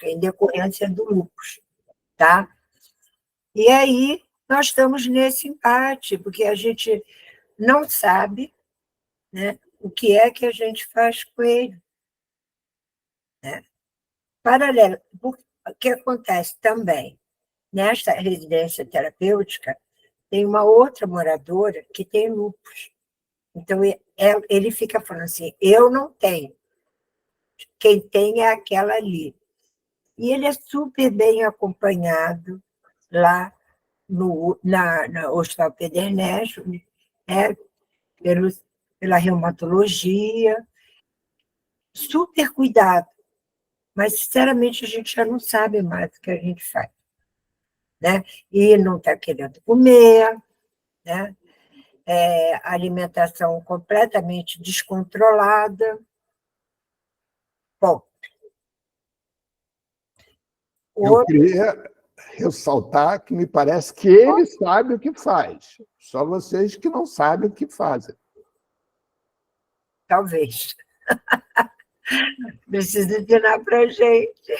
em decorrência do lúpus, tá? E aí nós estamos nesse empate, porque a gente não sabe, né, o que é que a gente faz com ele, né? Paralelo, o que acontece também, nesta residência terapêutica, tem uma outra moradora que tem lúpus. Então, ele fica falando assim, eu não tenho, quem tem é aquela ali. E ele é super bem acompanhado lá no Hospital Pederneiras, né, pela reumatologia, super cuidado, mas, sinceramente, a gente já não sabe mais o que a gente faz, né? E não está querendo comer, né? Alimentação completamente descontrolada. Bom, eu queria ressaltar que me parece que ele sabe o que faz, só vocês que não sabem o que fazem. Talvez. Precisa ensinar para a gente.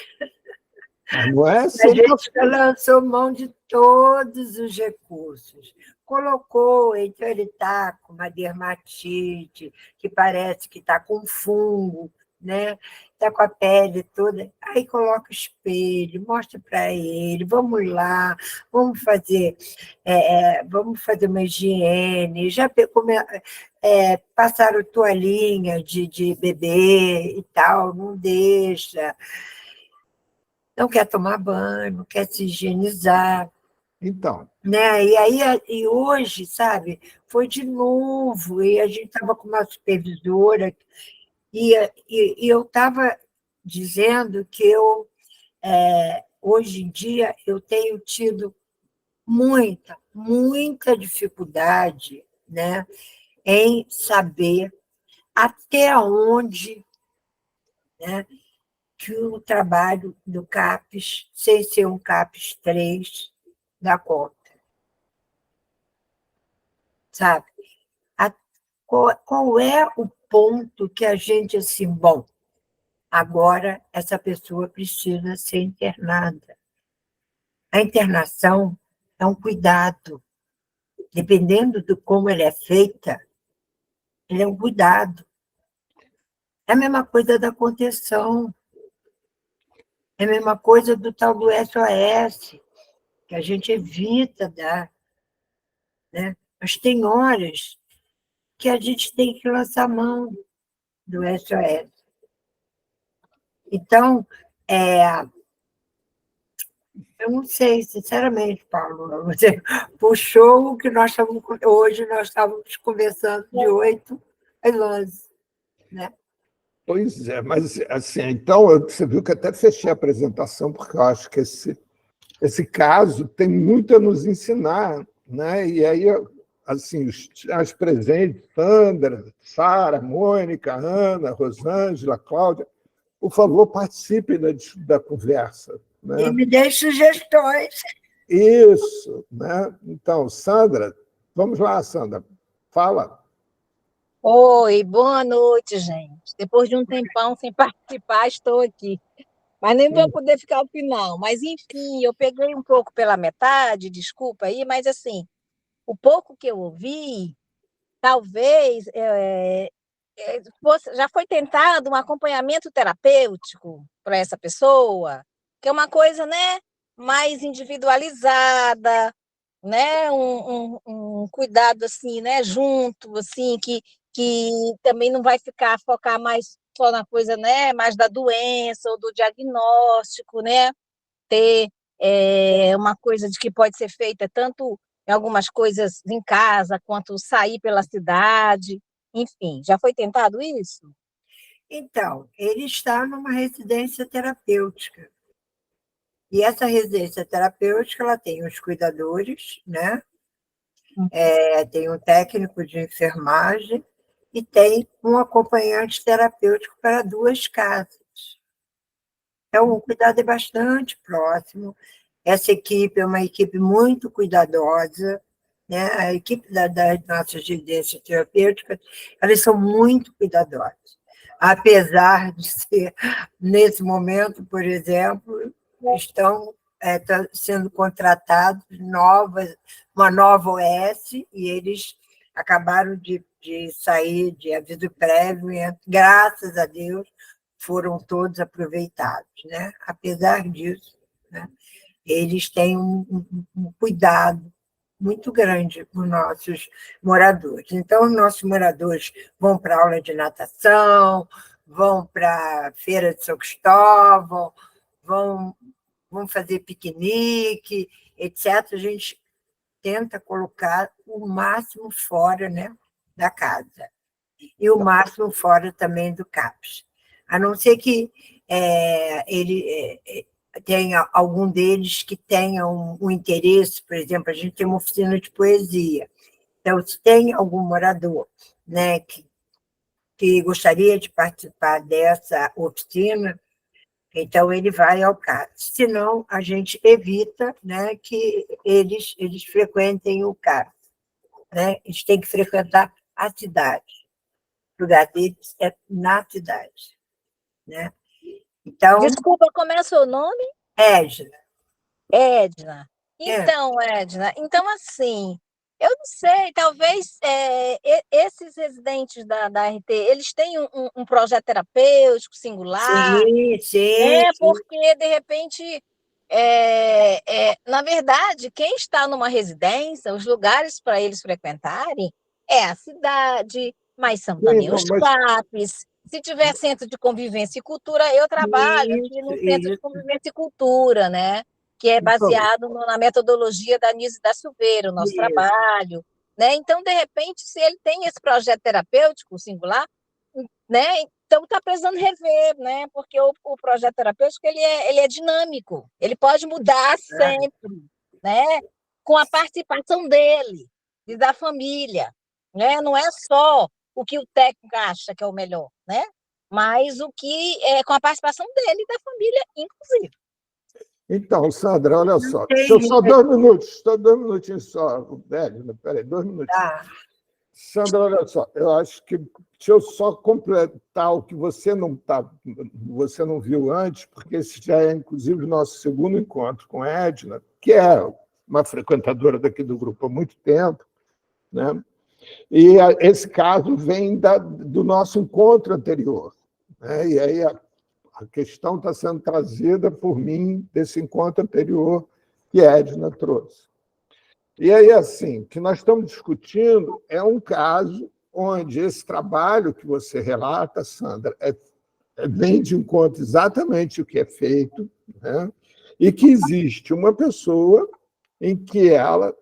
Mas não é A assim. gente lançou mão de todos os recursos. Colocou, então ele está com uma dermatite, que parece que está com fungo, né? Está com a pele toda. Aí coloca o espelho, mostra para ele, vamos lá, vamos fazer uma higiene, já passaram toalhinha de bebê e tal, não deixa. Não quer tomar banho, não quer se higienizar. Então. Né? E hoje, sabe, foi de novo, e a gente estava com uma supervisora, e eu estava dizendo que hoje em dia, eu tenho tido muita dificuldade, né, em saber até onde, né, que o trabalho do CAPES, sem ser um CAPES 3, dá conta. Sabe? Qual é o ponto que a gente, assim, bom, agora essa pessoa precisa ser internada. A internação é um cuidado. Dependendo de como ela é feita, ele é um cuidado. É a mesma coisa da contenção. É a mesma coisa do tal do SOS, que a gente evita dar, né? Mas tem horas que a gente tem que lançar mão do SOS. Então, eu não sei, sinceramente, Paulo, você puxou o que hoje nós estávamos conversando de 8 às 11, né? Pois é, mas assim, então você viu que até fechei a apresentação, porque eu acho que esse caso tem muito a nos ensinar, né? E aí, assim, as presentes, Sandra, Sara, Mônica, Ana, Rosângela, Cláudia, por favor, participem da conversa. Né? E me dê sugestões. Isso. Né? Então, Sandra, vamos lá, Sandra, fala. Oi, boa noite, gente. Depois de um tempão sem participar, estou aqui. Mas nem vou poder ficar ao final. Mas, enfim, eu peguei um pouco pela metade, desculpa aí, mas, assim, o pouco que eu ouvi, talvez já foi tentado um acompanhamento terapêutico para essa pessoa, que é uma coisa, né, mais individualizada, né, um cuidado assim, né, junto, assim, que também não vai focar mais só na coisa, né, mais da doença ou do diagnóstico, né, ter uma coisa de que pode ser feita tanto em algumas coisas em casa, quanto sair pela cidade, enfim, já foi tentado isso? Então, ele está numa residência terapêutica. E essa residência terapêutica, ela tem os cuidadores, né? Tem um técnico de enfermagem e tem um acompanhante terapêutico para 2 casas. Então, o cuidado é bastante próximo. Essa equipe é uma equipe muito cuidadosa, né? A equipe das nossas residências terapêuticas, elas são muito cuidadosas. apesar de ser, nesse momento, por exemplo, estão sendo contratados uma nova OS, e eles acabaram de sair de aviso prévio, e, graças a Deus, foram todos aproveitados, né? Apesar disso, né? Eles têm um cuidado muito grande com os nossos moradores. Então, os nossos moradores vão para aula de natação, vão para a feira de São Cristóvão, vão fazer piquenique, etc. A gente tenta colocar o máximo fora, né, da casa, e o máximo fora também do CAPS. A não ser que tenha algum deles que tenha um interesse, por exemplo, a gente tem uma oficina de poesia. Então, se tem algum morador, né, que gostaria de participar dessa oficina, então ele vai ao CAPS. Senão, a gente evita, né, que eles frequentem o CAPS, né? Eles têm que frequentar a cidade. O lugar deles é na cidade, né? Então, Desculpa, como é o seu nome? Edna. Edna. Então, Edna, então assim, eu não sei, talvez esses residentes da RT, eles têm um projeto terapêutico singular, Sim. porque, de repente, na verdade, quem está numa residência, os lugares para eles frequentarem é a cidade, mas são também os CAPs. Se tiver centro de convivência e cultura, eu trabalho aqui no Centro de Convivência e Cultura, né? Que é baseado na metodologia da Nise da Silveira, o nosso trabalho. Né? Então, de repente, se ele tem esse projeto terapêutico singular, né? Então, está precisando rever, né? Porque o projeto terapêutico ele é dinâmico, ele pode mudar sempre, né? Com a participação dele e da família. Né? Não é só o que o técnico acha que é o melhor, né? Mas o que é com a participação dele e da família, inclusive. Então, Sandra, olha só. Deixa eu só 2 minutos, 2 minutinhos só, velho. Peraí, 2 minutos. Sandra, olha só, eu acho que. Deixa eu só completar o que você não viu antes, porque esse já é, inclusive, o nosso segundo encontro com a Edna, que é uma frequentadora daqui do grupo há muito tempo, né? E esse caso vem do nosso encontro anterior, né? E aí a questão está sendo trazida por mim desse encontro anterior que a Edna trouxe. E aí, assim, o que nós estamos discutindo é um caso onde esse trabalho que você relata, Sandra, vem de encontro exatamente o que é feito, né? E que existe uma pessoa em que ela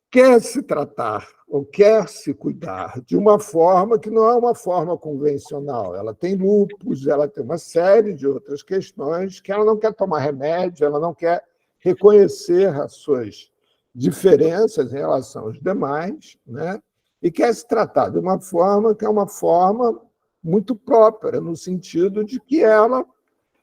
quer se tratar ou quer se cuidar de uma forma que não é uma forma convencional. Ela tem lúpus, ela tem uma série de outras questões que ela não quer tomar remédio, ela não quer reconhecer as suas diferenças em relação aos demais, né? E quer se tratar de uma forma que é uma forma muito própria, no sentido de que ela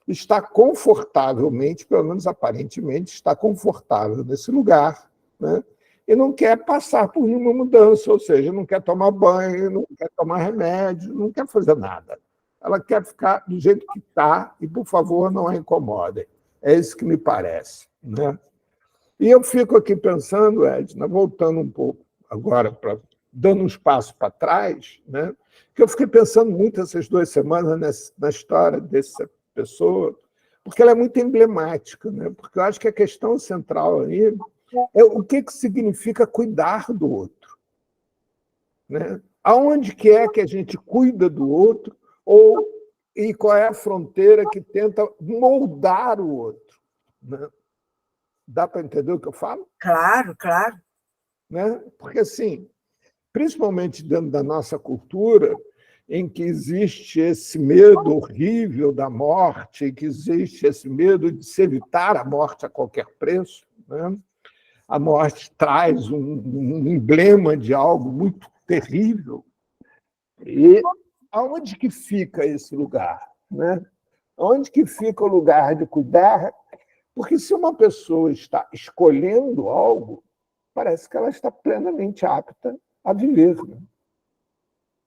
está confortavelmente, pelo menos aparentemente, está confortável nesse lugar, né? E não quer passar por nenhuma mudança, ou seja, não quer tomar banho, não quer tomar remédio, não quer fazer nada. Ela quer ficar do jeito que está e, por favor, não a incomodem. É isso que me parece, né? E eu fico aqui pensando, Edna, voltando um pouco agora, dando uns passos para trás, né? Que eu fiquei pensando muito essas 2 semanas na história dessa pessoa, porque ela é muito emblemática, né? Porque eu acho que a questão central aí é o que significa cuidar do outro, né? Aonde que é que a gente cuida do outro e qual é a fronteira que tenta moldar o outro, né? Dá para entender o que eu falo? Claro, claro. Né? Porque, assim, principalmente dentro da nossa cultura, em que existe esse medo horrível da morte, que existe esse medo de se evitar a morte a qualquer preço, né? A morte traz um emblema de algo muito terrível. E aonde que fica esse lugar, né? Onde que fica o lugar de cuidar? Porque se uma pessoa está escolhendo algo, parece que ela está plenamente apta a viver, né?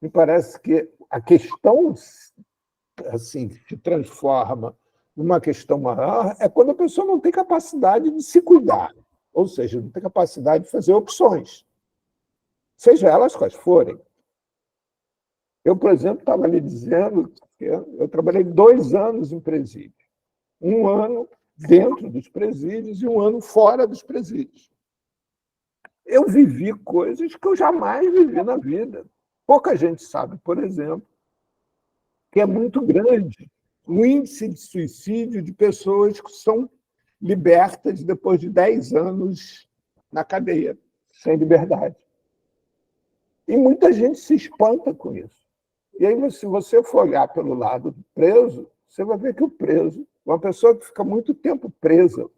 Me parece que a questão assim, se transforma numa questão maior é quando a pessoa não tem capacidade de se cuidar, ou seja, não tem capacidade de fazer opções, seja elas quais forem. Eu, por exemplo, estava lhe dizendo que eu trabalhei 2 anos em presídio. 1 ano dentro dos presídios e 1 ano fora dos presídios. Eu vivi coisas que eu jamais vivi na vida. Pouca gente sabe, por exemplo, que é muito grande o índice de suicídio de pessoas que são libertas depois de 10 anos na cadeia, sem liberdade. E muita gente se espanta com isso. E aí, se você for olhar pelo lado do preso, você vai ver que o preso, uma pessoa que fica muito tempo presa,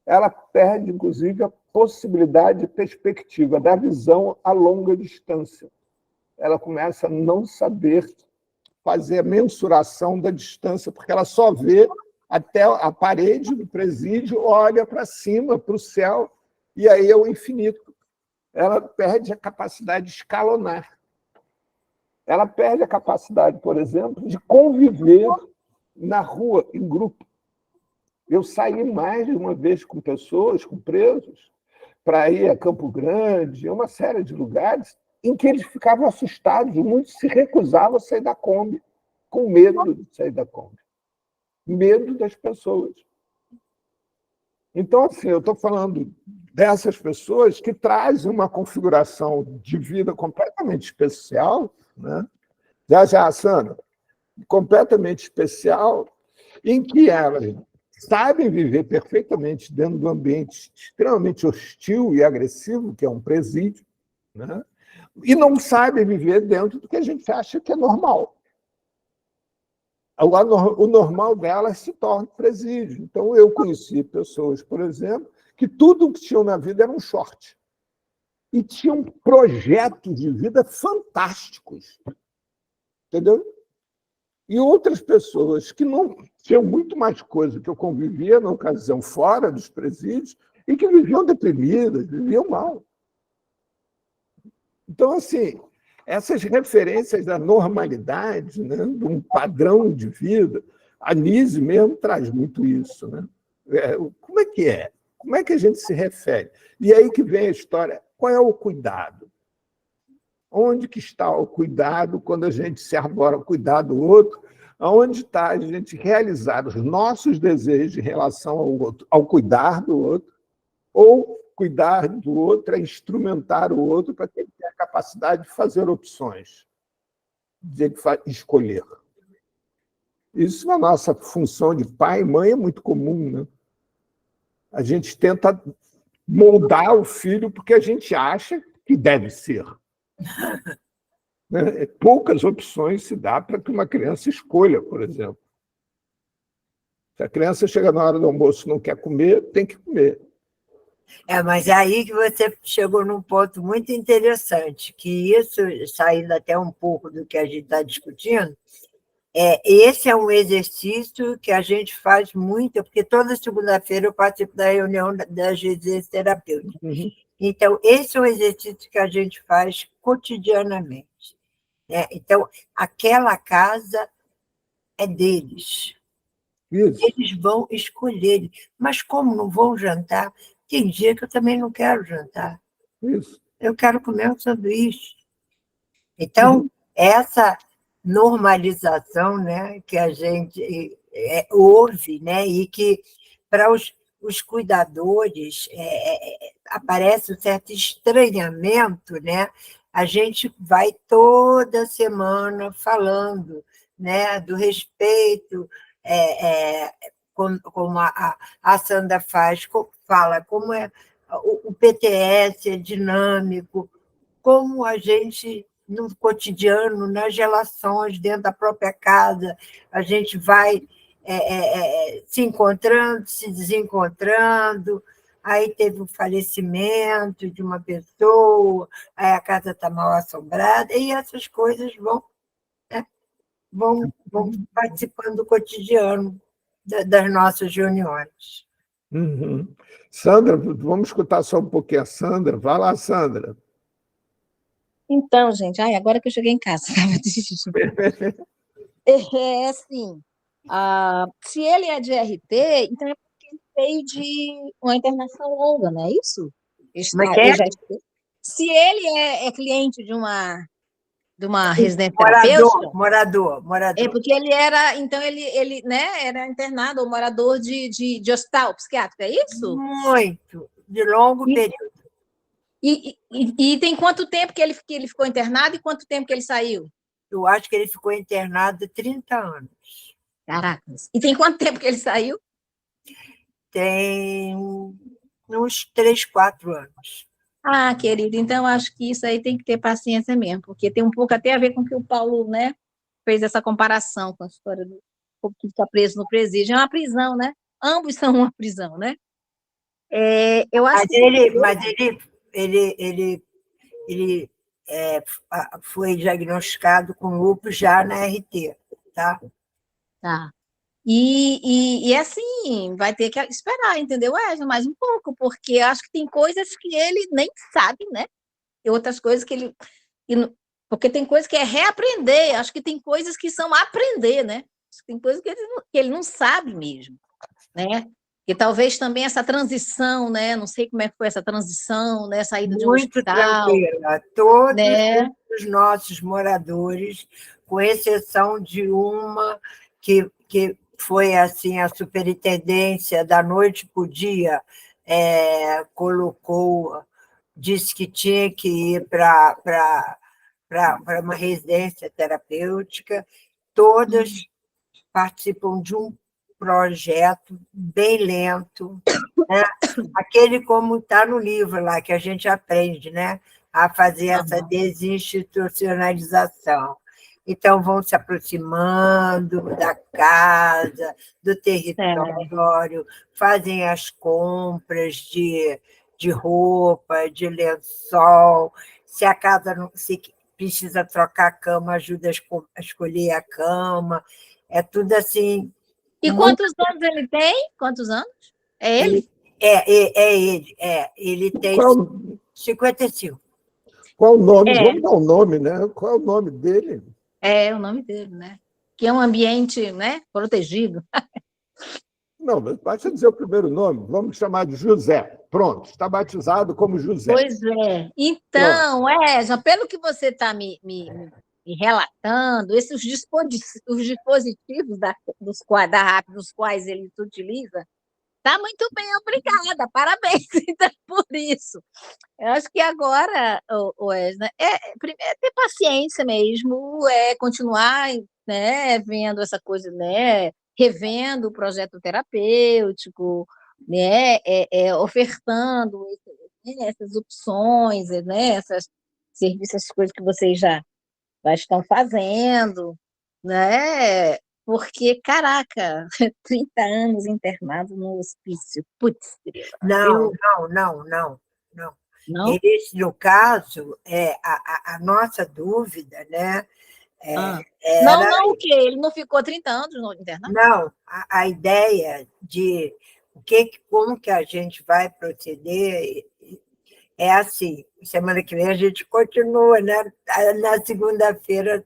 ela perde, inclusive, a possibilidade de perspectiva, da visão a longa distância. Ela começa a não saber fazer a mensuração da distância, porque ela só vê até a parede do presídio, olha para cima, para o céu, e aí é o infinito. Ela perde a capacidade de escalonar. Ela perde a capacidade, por exemplo, de conviver na rua, em grupo. Eu saí mais de uma vez com pessoas, com presos, para ir a Campo Grande, uma série de lugares, em que eles ficavam assustados, muitos se recusavam a sair da Kombi, com medo de sair da Kombi. Medo das pessoas. Então, assim, eu estou falando dessas pessoas que trazem uma configuração de vida completamente especial, né? Já, Sandra, completamente especial, em que elas sabem viver perfeitamente dentro de um ambiente extremamente hostil e agressivo, que é um presídio, né? E não sabem viver dentro do que a gente acha que é normal. O normal delas se torna presídio. Então, eu conheci pessoas, por exemplo, que tudo o que tinham na vida era um short. E tinham projetos de vida fantásticos. Entendeu? E outras pessoas que não tinham muito mais coisa, que eu convivia na ocasião fora dos presídios, e que viviam deprimidas, viviam mal. Então, assim, essas referências da normalidade, né, de um padrão de vida, a Nise mesmo traz muito isso. Né? Como é que é? Como é que a gente se refere? E aí que vem a história, qual é o cuidado? Onde que está o cuidado quando a gente se arbora cuidar do outro? Onde está a gente realizar os nossos desejos em relação ao outro, ao cuidar do outro, ou cuidar do outro é instrumentar o outro para que ele tenha a capacidade de fazer opções, de escolher. Isso na nossa função de pai e mãe é muito comum. Né? A gente tenta moldar o filho porque a gente acha que deve ser. Poucas opções se dá para que uma criança escolha, por exemplo. Se a criança chega na hora do almoço e não quer comer, tem que comer. Mas é aí que você chegou num ponto muito interessante, que isso, saindo até um pouco do que a gente está discutindo, esse é um exercício que a gente faz muito, porque toda segunda-feira eu participo da reunião das residências terapêuticas. Uhum. Então, esse é um exercício que a gente faz cotidianamente. Então, aquela casa é deles. Isso. Eles vão escolher. Mas como não vão jantar? Tem dia que eu também não quero jantar. Isso. Eu quero comer um sanduíche. Então, essa normalização, né, que a gente ouve, né, e que para os cuidadores aparece um certo estranhamento, né? A gente vai toda semana falando, né, do respeito, como a Sandra fala, como o PTS é dinâmico, como a gente, no cotidiano, nas relações, dentro da própria casa, a gente vai se encontrando, se desencontrando, aí teve o falecimento de uma pessoa, aí a casa está mal assombrada, e essas coisas vão participando do cotidiano das nossas reuniões. Uhum. Sandra, vamos escutar só um pouquinho a Sandra. Vai lá, Sandra. Então, gente, agora que eu cheguei em casa, estava desistindo. É assim, se ele é de RT, então é porque ele veio de uma internação longa, não é isso? Como é que é? Se ele é cliente de uma residência terapêutica, Morador. é porque então ele né, era internado ou morador de hospital psiquiátrico, é isso? Muito, de longo E, período. e tem quanto tempo que ele ficou internado e quanto tempo que ele saiu? Eu acho que ele ficou internado 30 anos. Caracas. E tem quanto tempo que ele saiu? Tem uns 3, 4 anos. Querido, então acho que isso aí tem que ter paciência mesmo, porque tem um pouco até a ver com o que o Paulo, né, fez essa comparação com a história do povo que fica preso no presídio. É uma prisão, né? Ambos são uma prisão, né? Eu acho Mas ele foi diagnosticado com lúpus já na RT, tá? Tá. E assim, vai ter que esperar, entendeu, Wesley? Mais um pouco, porque acho que tem coisas que ele nem sabe, né? E outras coisas que ele. Porque tem coisas que é reaprender, acho que tem coisas que são aprender, né? Tem coisas que ele não sabe mesmo, né? E talvez também essa transição, né? Não sei como é que foi essa transição, né? Saída de um Muito hospital. tranquila. Todos Né? os nossos moradores, com exceção de uma que foi assim, a superintendência da noite para o dia, disse que tinha que ir para uma residência terapêutica, todas participam de um projeto bem lento, né? Aquele como está no livro lá, que a gente aprende, né? A fazer essa desinstitucionalização. Então, vão se aproximando da casa, do território, fazem as compras de roupa, de lençol. Se a casa não se precisa trocar a cama, ajuda a escolher a cama. É tudo assim. E quantos anos ele tem? Quantos anos? É ele? Ele. Ele tem 55. Qual o nome? Vamos dar um nome, né? Qual é o nome dele? É o nome dele, né? Que é um ambiente, né, protegido. Não, mas basta dizer o primeiro nome. Vamos chamar de José. Pronto, está batizado como José. Pois é. Então, já pelo que você está me relatando, esses os dispositivos dos quais ele utiliza, tá muito bem, obrigada, parabéns então, por isso. Eu acho que agora, Wesley, primeiro ter paciência mesmo, continuar, né, vendo essa coisa, né, revendo o projeto terapêutico, né, ofertando essas opções, né, essas serviços, essas coisas que vocês já estão fazendo, né? Porque, caraca, 30 anos internado no hospício. Putz, Não. Não? Esse, no caso, a nossa dúvida, né? Não, o quê? Ele não ficou 30 anos no internato? Não, a ideia de como que a gente vai proceder é assim. Semana que vem a gente continua, né? Na segunda-feira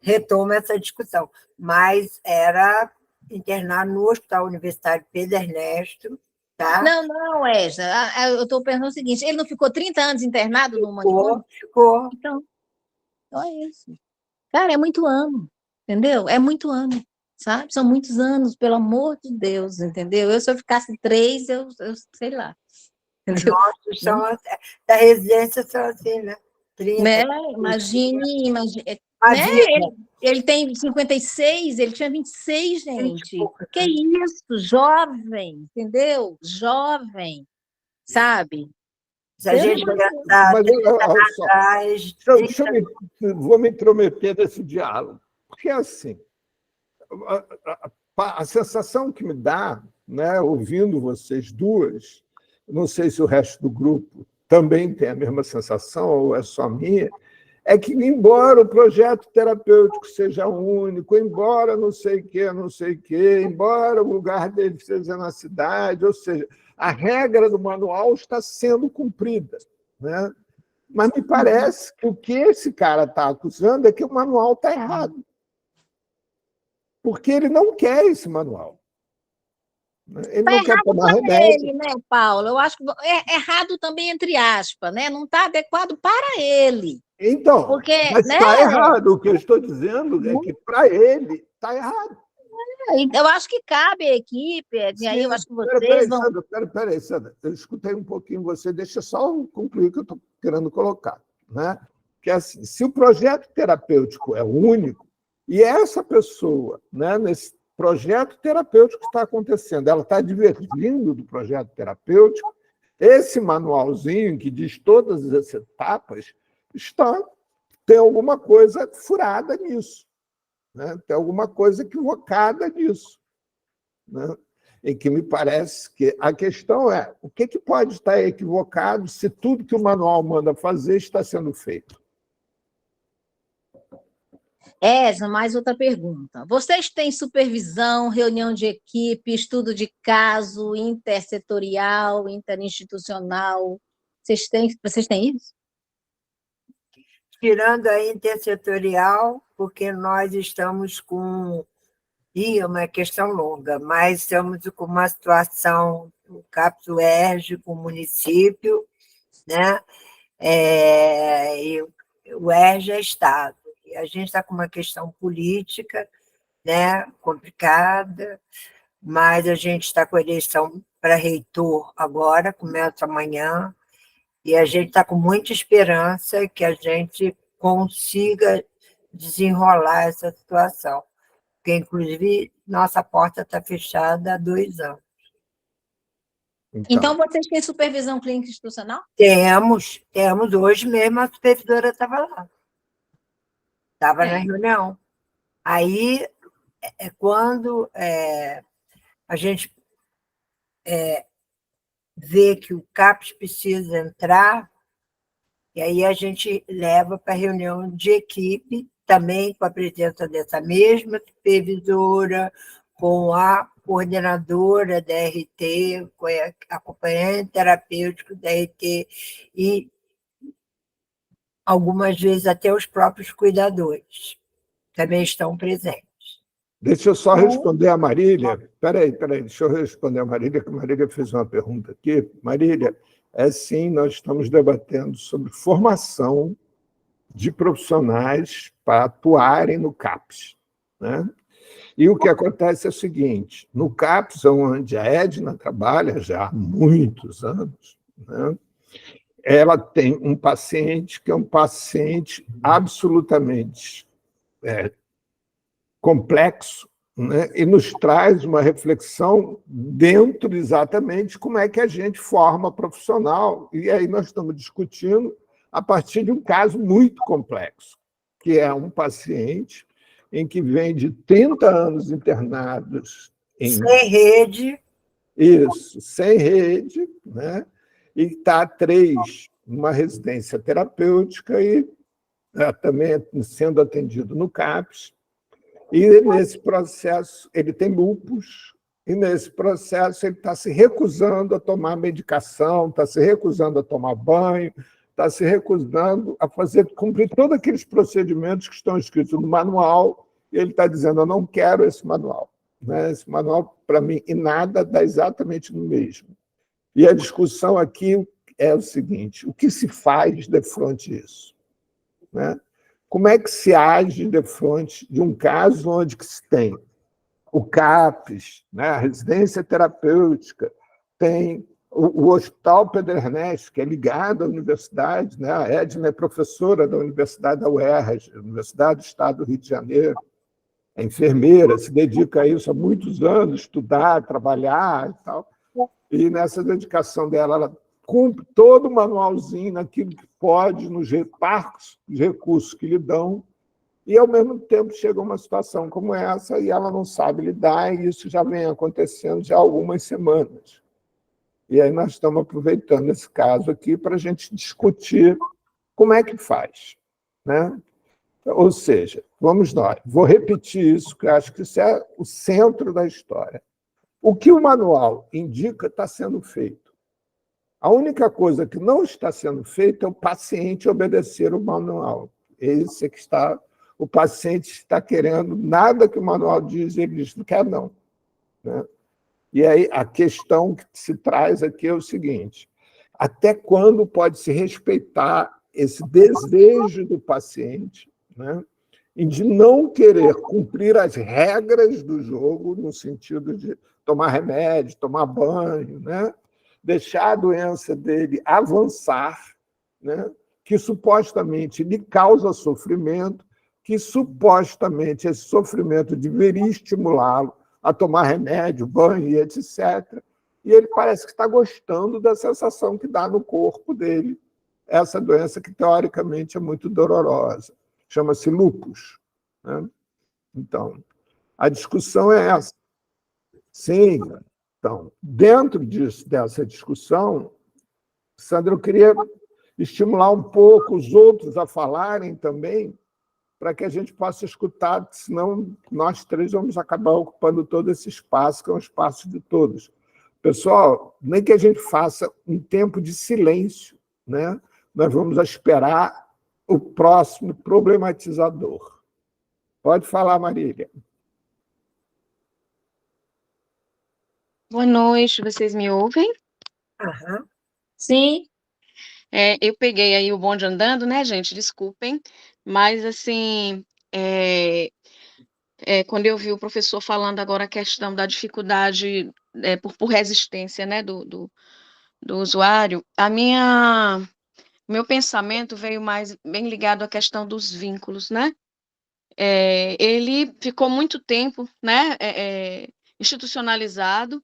retoma essa discussão. Mas era internar no Hospital Universitário Pedro Ernesto, tá? Não, eu estou perguntando o seguinte, ele não ficou 30 anos internado no manicômio? Ficou. Então é isso. Cara, é muito ano, entendeu? É muito ano, sabe? São muitos anos, pelo amor de Deus, entendeu? Se eu ficasse 3, eu sei lá. Entendeu? Nossos da residência são assim, né? 30. Né? Imagine, né? Ele tem 56, ele tinha 26, gente. Que isso, jovem, entendeu? Jovem, sabe? Se a gente pensar atrás... Vou me intrometer nesse diálogo. Porque, assim, a sensação que me dá, né, ouvindo vocês duas, não sei se o resto do grupo também tem a mesma sensação, ou é só minha, é que, embora o projeto terapêutico seja único, embora não sei o quê, embora o lugar dele seja na cidade, ou seja, a regra do manual está sendo cumprida, né? Mas me parece que o que esse cara está acusando é que o manual está errado. Porque ele não quer esse manual. Ele Está não quer errado tomar para remédio. ele, né, Paulo? Eu acho que é errado também, entre aspas, né? Não está adequado para ele. Então, Porque, mas né? está errado. O que eu estou dizendo é que, para ele, está errado. Eu acho que cabe à equipe, e aí eu Sim, acho que vocês vão. peraí, Sandra. Eu escutei um pouquinho você, deixa só eu concluir o que eu estou querendo colocar. Né? Que é assim, se o projeto terapêutico é único, e essa pessoa, né, nesse projeto terapêutico que está acontecendo, ela está divergindo do projeto terapêutico, esse manualzinho que diz todas as etapas tem alguma coisa furada nisso, né? Tem alguma coisa equivocada nisso. Né? E que me parece que a questão é o que pode estar equivocado se tudo que o manual manda fazer está sendo feito. Essa, mais outra pergunta. Vocês têm supervisão, reunião de equipe, estudo de caso, intersetorial, interinstitucional? Vocês têm isso? Tirando a intersetorial, porque nós estamos com... é uma questão longa, mas estamos com uma situação do CAPS UERJ com o município, né? E o UERJ é Estado. E a gente está com uma questão política, né, complicada, mas a gente está com a eleição para reitor agora, começa amanhã, e a gente está com muita esperança que a gente consiga desenrolar essa situação, porque, inclusive, nossa porta está fechada há 2 anos. Então, vocês têm supervisão clínica institucional? Temos. Hoje mesmo a supervisora estava lá. Estava na reunião. Aí, quando a gente vê que o CAPS precisa entrar, e aí a gente leva para a reunião de equipe, também com a presença dessa mesma supervisora, com a coordenadora da RT, com a acompanhante terapêutico da RT, e algumas vezes até os próprios cuidadores também estão presentes. Deixa eu só responder a Marília. Espera aí, deixa eu responder a Marília, que a Marília fez uma pergunta aqui. Marília, sim, nós estamos debatendo sobre formação de profissionais para atuarem no CAPS. Né? E o que acontece é o seguinte, no CAPS, onde a Edna trabalha já há muitos anos, né? Ela tem um paciente que é um paciente absolutamente complexo, né? E nos traz uma reflexão dentro exatamente como é que a gente forma profissional. E aí nós estamos discutindo a partir de um caso muito complexo, que é um paciente em que vem de 30 anos internados sem rede. Isso, sem rede, né? E está 3 numa residência terapêutica e também sendo atendido no CAPS. E nesse processo ele tem lúpus, e nesse processo ele está se recusando a tomar medicação, está se recusando a tomar banho, está se recusando a cumprir todos aqueles procedimentos que estão escritos no manual, e ele está dizendo, eu não quero esse manual. Né? Esse manual, para mim, e nada dá exatamente no mesmo. E a discussão aqui é o seguinte, o que se faz defronte disso? Né? Como é que se age defronte de um caso onde que se tem o CAPS, né, a residência terapêutica, tem o Hospital Pedro Ernesto, que é ligado à universidade, né? A Edna é professora da Universidade da UERJ, Universidade do Estado do Rio de Janeiro, é enfermeira, se dedica a isso há muitos anos, estudar, trabalhar e tal. E nessa dedicação dela, ela cumpre todo o manualzinho naquilo que pode, nos repartos de recursos que lhe dão, e, ao mesmo tempo, chega uma situação como essa e ela não sabe lidar, e isso já vem acontecendo já há algumas semanas. E aí nós estamos aproveitando esse caso aqui para a gente discutir como é que faz. Né? Ou seja, vamos nós, vou repetir isso, que eu acho que isso é o centro da história. O que o manual indica está sendo feito. A única coisa que não está sendo feita é o paciente obedecer o manual. Esse é que está... O paciente está querendo nada que o manual diz, ele diz, não quer não. Né? E aí a questão que se traz aqui é o seguinte, até quando pode se respeitar esse desejo do paciente, né, de não querer cumprir as regras do jogo, no sentido de tomar remédio, tomar banho, né, deixar a doença dele avançar, né, que supostamente lhe causa sofrimento, que supostamente esse sofrimento deveria estimulá-lo a tomar remédio, banho e etc. E ele parece que está gostando da sensação que dá no corpo dele, essa doença que, teoricamente, é muito dolorosa. Chama-se lúpus. Né? Então, a discussão é essa. Sim. Então, dentro dessa discussão, Sandra, eu queria estimular um pouco os outros a falarem também, para que a gente possa escutar, senão nós três vamos acabar ocupando todo esse espaço, que é um espaço de todos. Pessoal, nem que a gente faça um tempo de silêncio, né? Nós vamos esperar o próximo problematizador. Pode falar, Marília. Boa noite, vocês me ouvem? Aham. Sim. Eu peguei aí o bonde andando, né, gente? Desculpem, mas assim, quando eu vi o professor falando agora a questão da dificuldade por resistência, né, do usuário, meu pensamento veio mais bem ligado à questão dos vínculos, né? Ele ficou muito tempo, né, institucionalizado.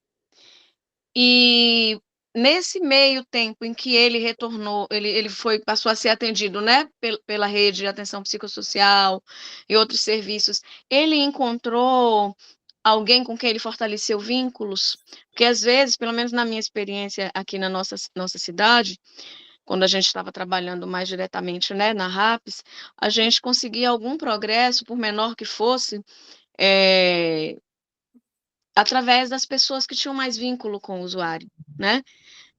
E nesse meio tempo em que ele retornou, ele passou a ser atendido, né, pela rede de atenção psicossocial e outros serviços, ele encontrou alguém com quem ele fortaleceu vínculos? Porque às vezes, pelo menos na minha experiência aqui na nossa cidade, quando a gente estava trabalhando mais diretamente, né, na RAPS, a gente conseguia algum progresso, por menor que fosse, através das pessoas que tinham mais vínculo com o usuário, né?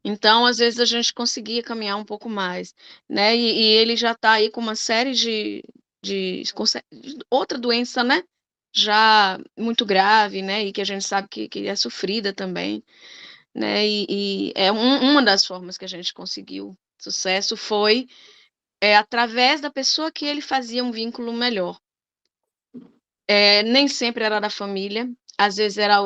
Então, às vezes, a gente conseguia caminhar um pouco mais, né? E ele já está aí com uma série de outra doença, né? Já muito grave, né? E que a gente sabe que é sofrida também, né? E uma das formas que a gente conseguiu sucesso foi através da pessoa que ele fazia um vínculo melhor. Nem sempre era da família, às vezes era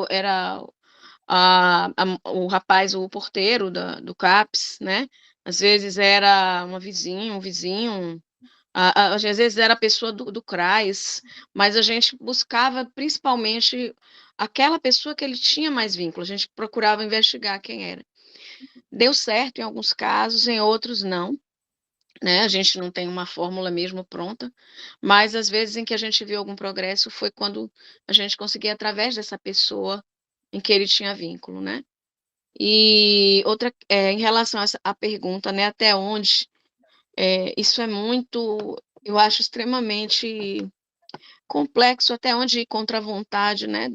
o rapaz, o porteiro do CAPS, né? Às vezes era um vizinho, às vezes era a pessoa do CRAS, mas a gente buscava principalmente aquela pessoa que ele tinha mais vínculo, a gente procurava investigar quem era. Deu certo em alguns casos, em outros não, né? A gente não tem uma fórmula mesmo pronta, mas às vezes em que a gente viu algum progresso foi quando a gente conseguia, através dessa pessoa em que ele tinha vínculo, né? E outra, em relação a à pergunta, né, até onde, isso é muito, eu acho extremamente complexo, até onde ir contra a vontade, né,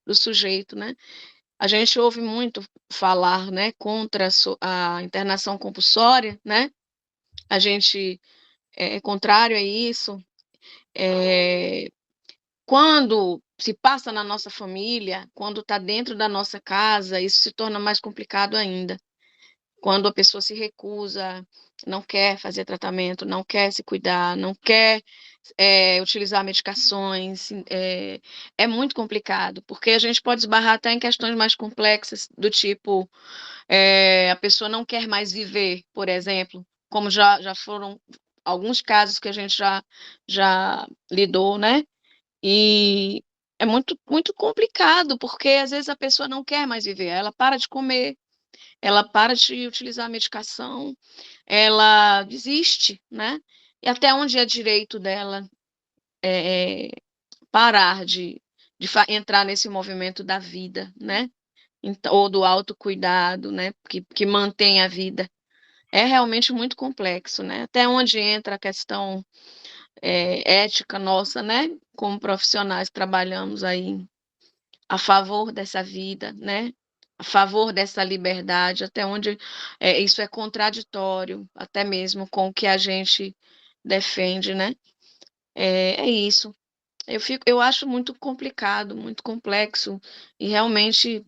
do sujeito, né? A gente ouve muito falar, né, contra a internação compulsória, né? A gente é contrário a isso. Quando se passa na nossa família, quando está dentro da nossa casa, isso se torna mais complicado ainda. Quando a pessoa se recusa, não quer fazer tratamento, não quer se cuidar, não quer utilizar medicações, é muito complicado, porque a gente pode esbarrar até em questões mais complexas, do tipo, a pessoa não quer mais viver, por exemplo, como já foram alguns casos que a gente já lidou, né? E é muito, muito complicado, porque às vezes a pessoa não quer mais viver, ela para de comer, ela para de utilizar a medicação, ela desiste, né? E até onde é direito dela parar de entrar nesse movimento da vida, né? Então, ou do autocuidado, né? Que mantém a vida. É realmente muito complexo, né? Até onde entra a questão ética nossa, né? Como profissionais trabalhamos aí a favor dessa vida, né? a favor dessa liberdade, até onde isso é contraditório, até mesmo com o que a gente defende, né? É isso. Eu acho muito complicado, muito complexo, e realmente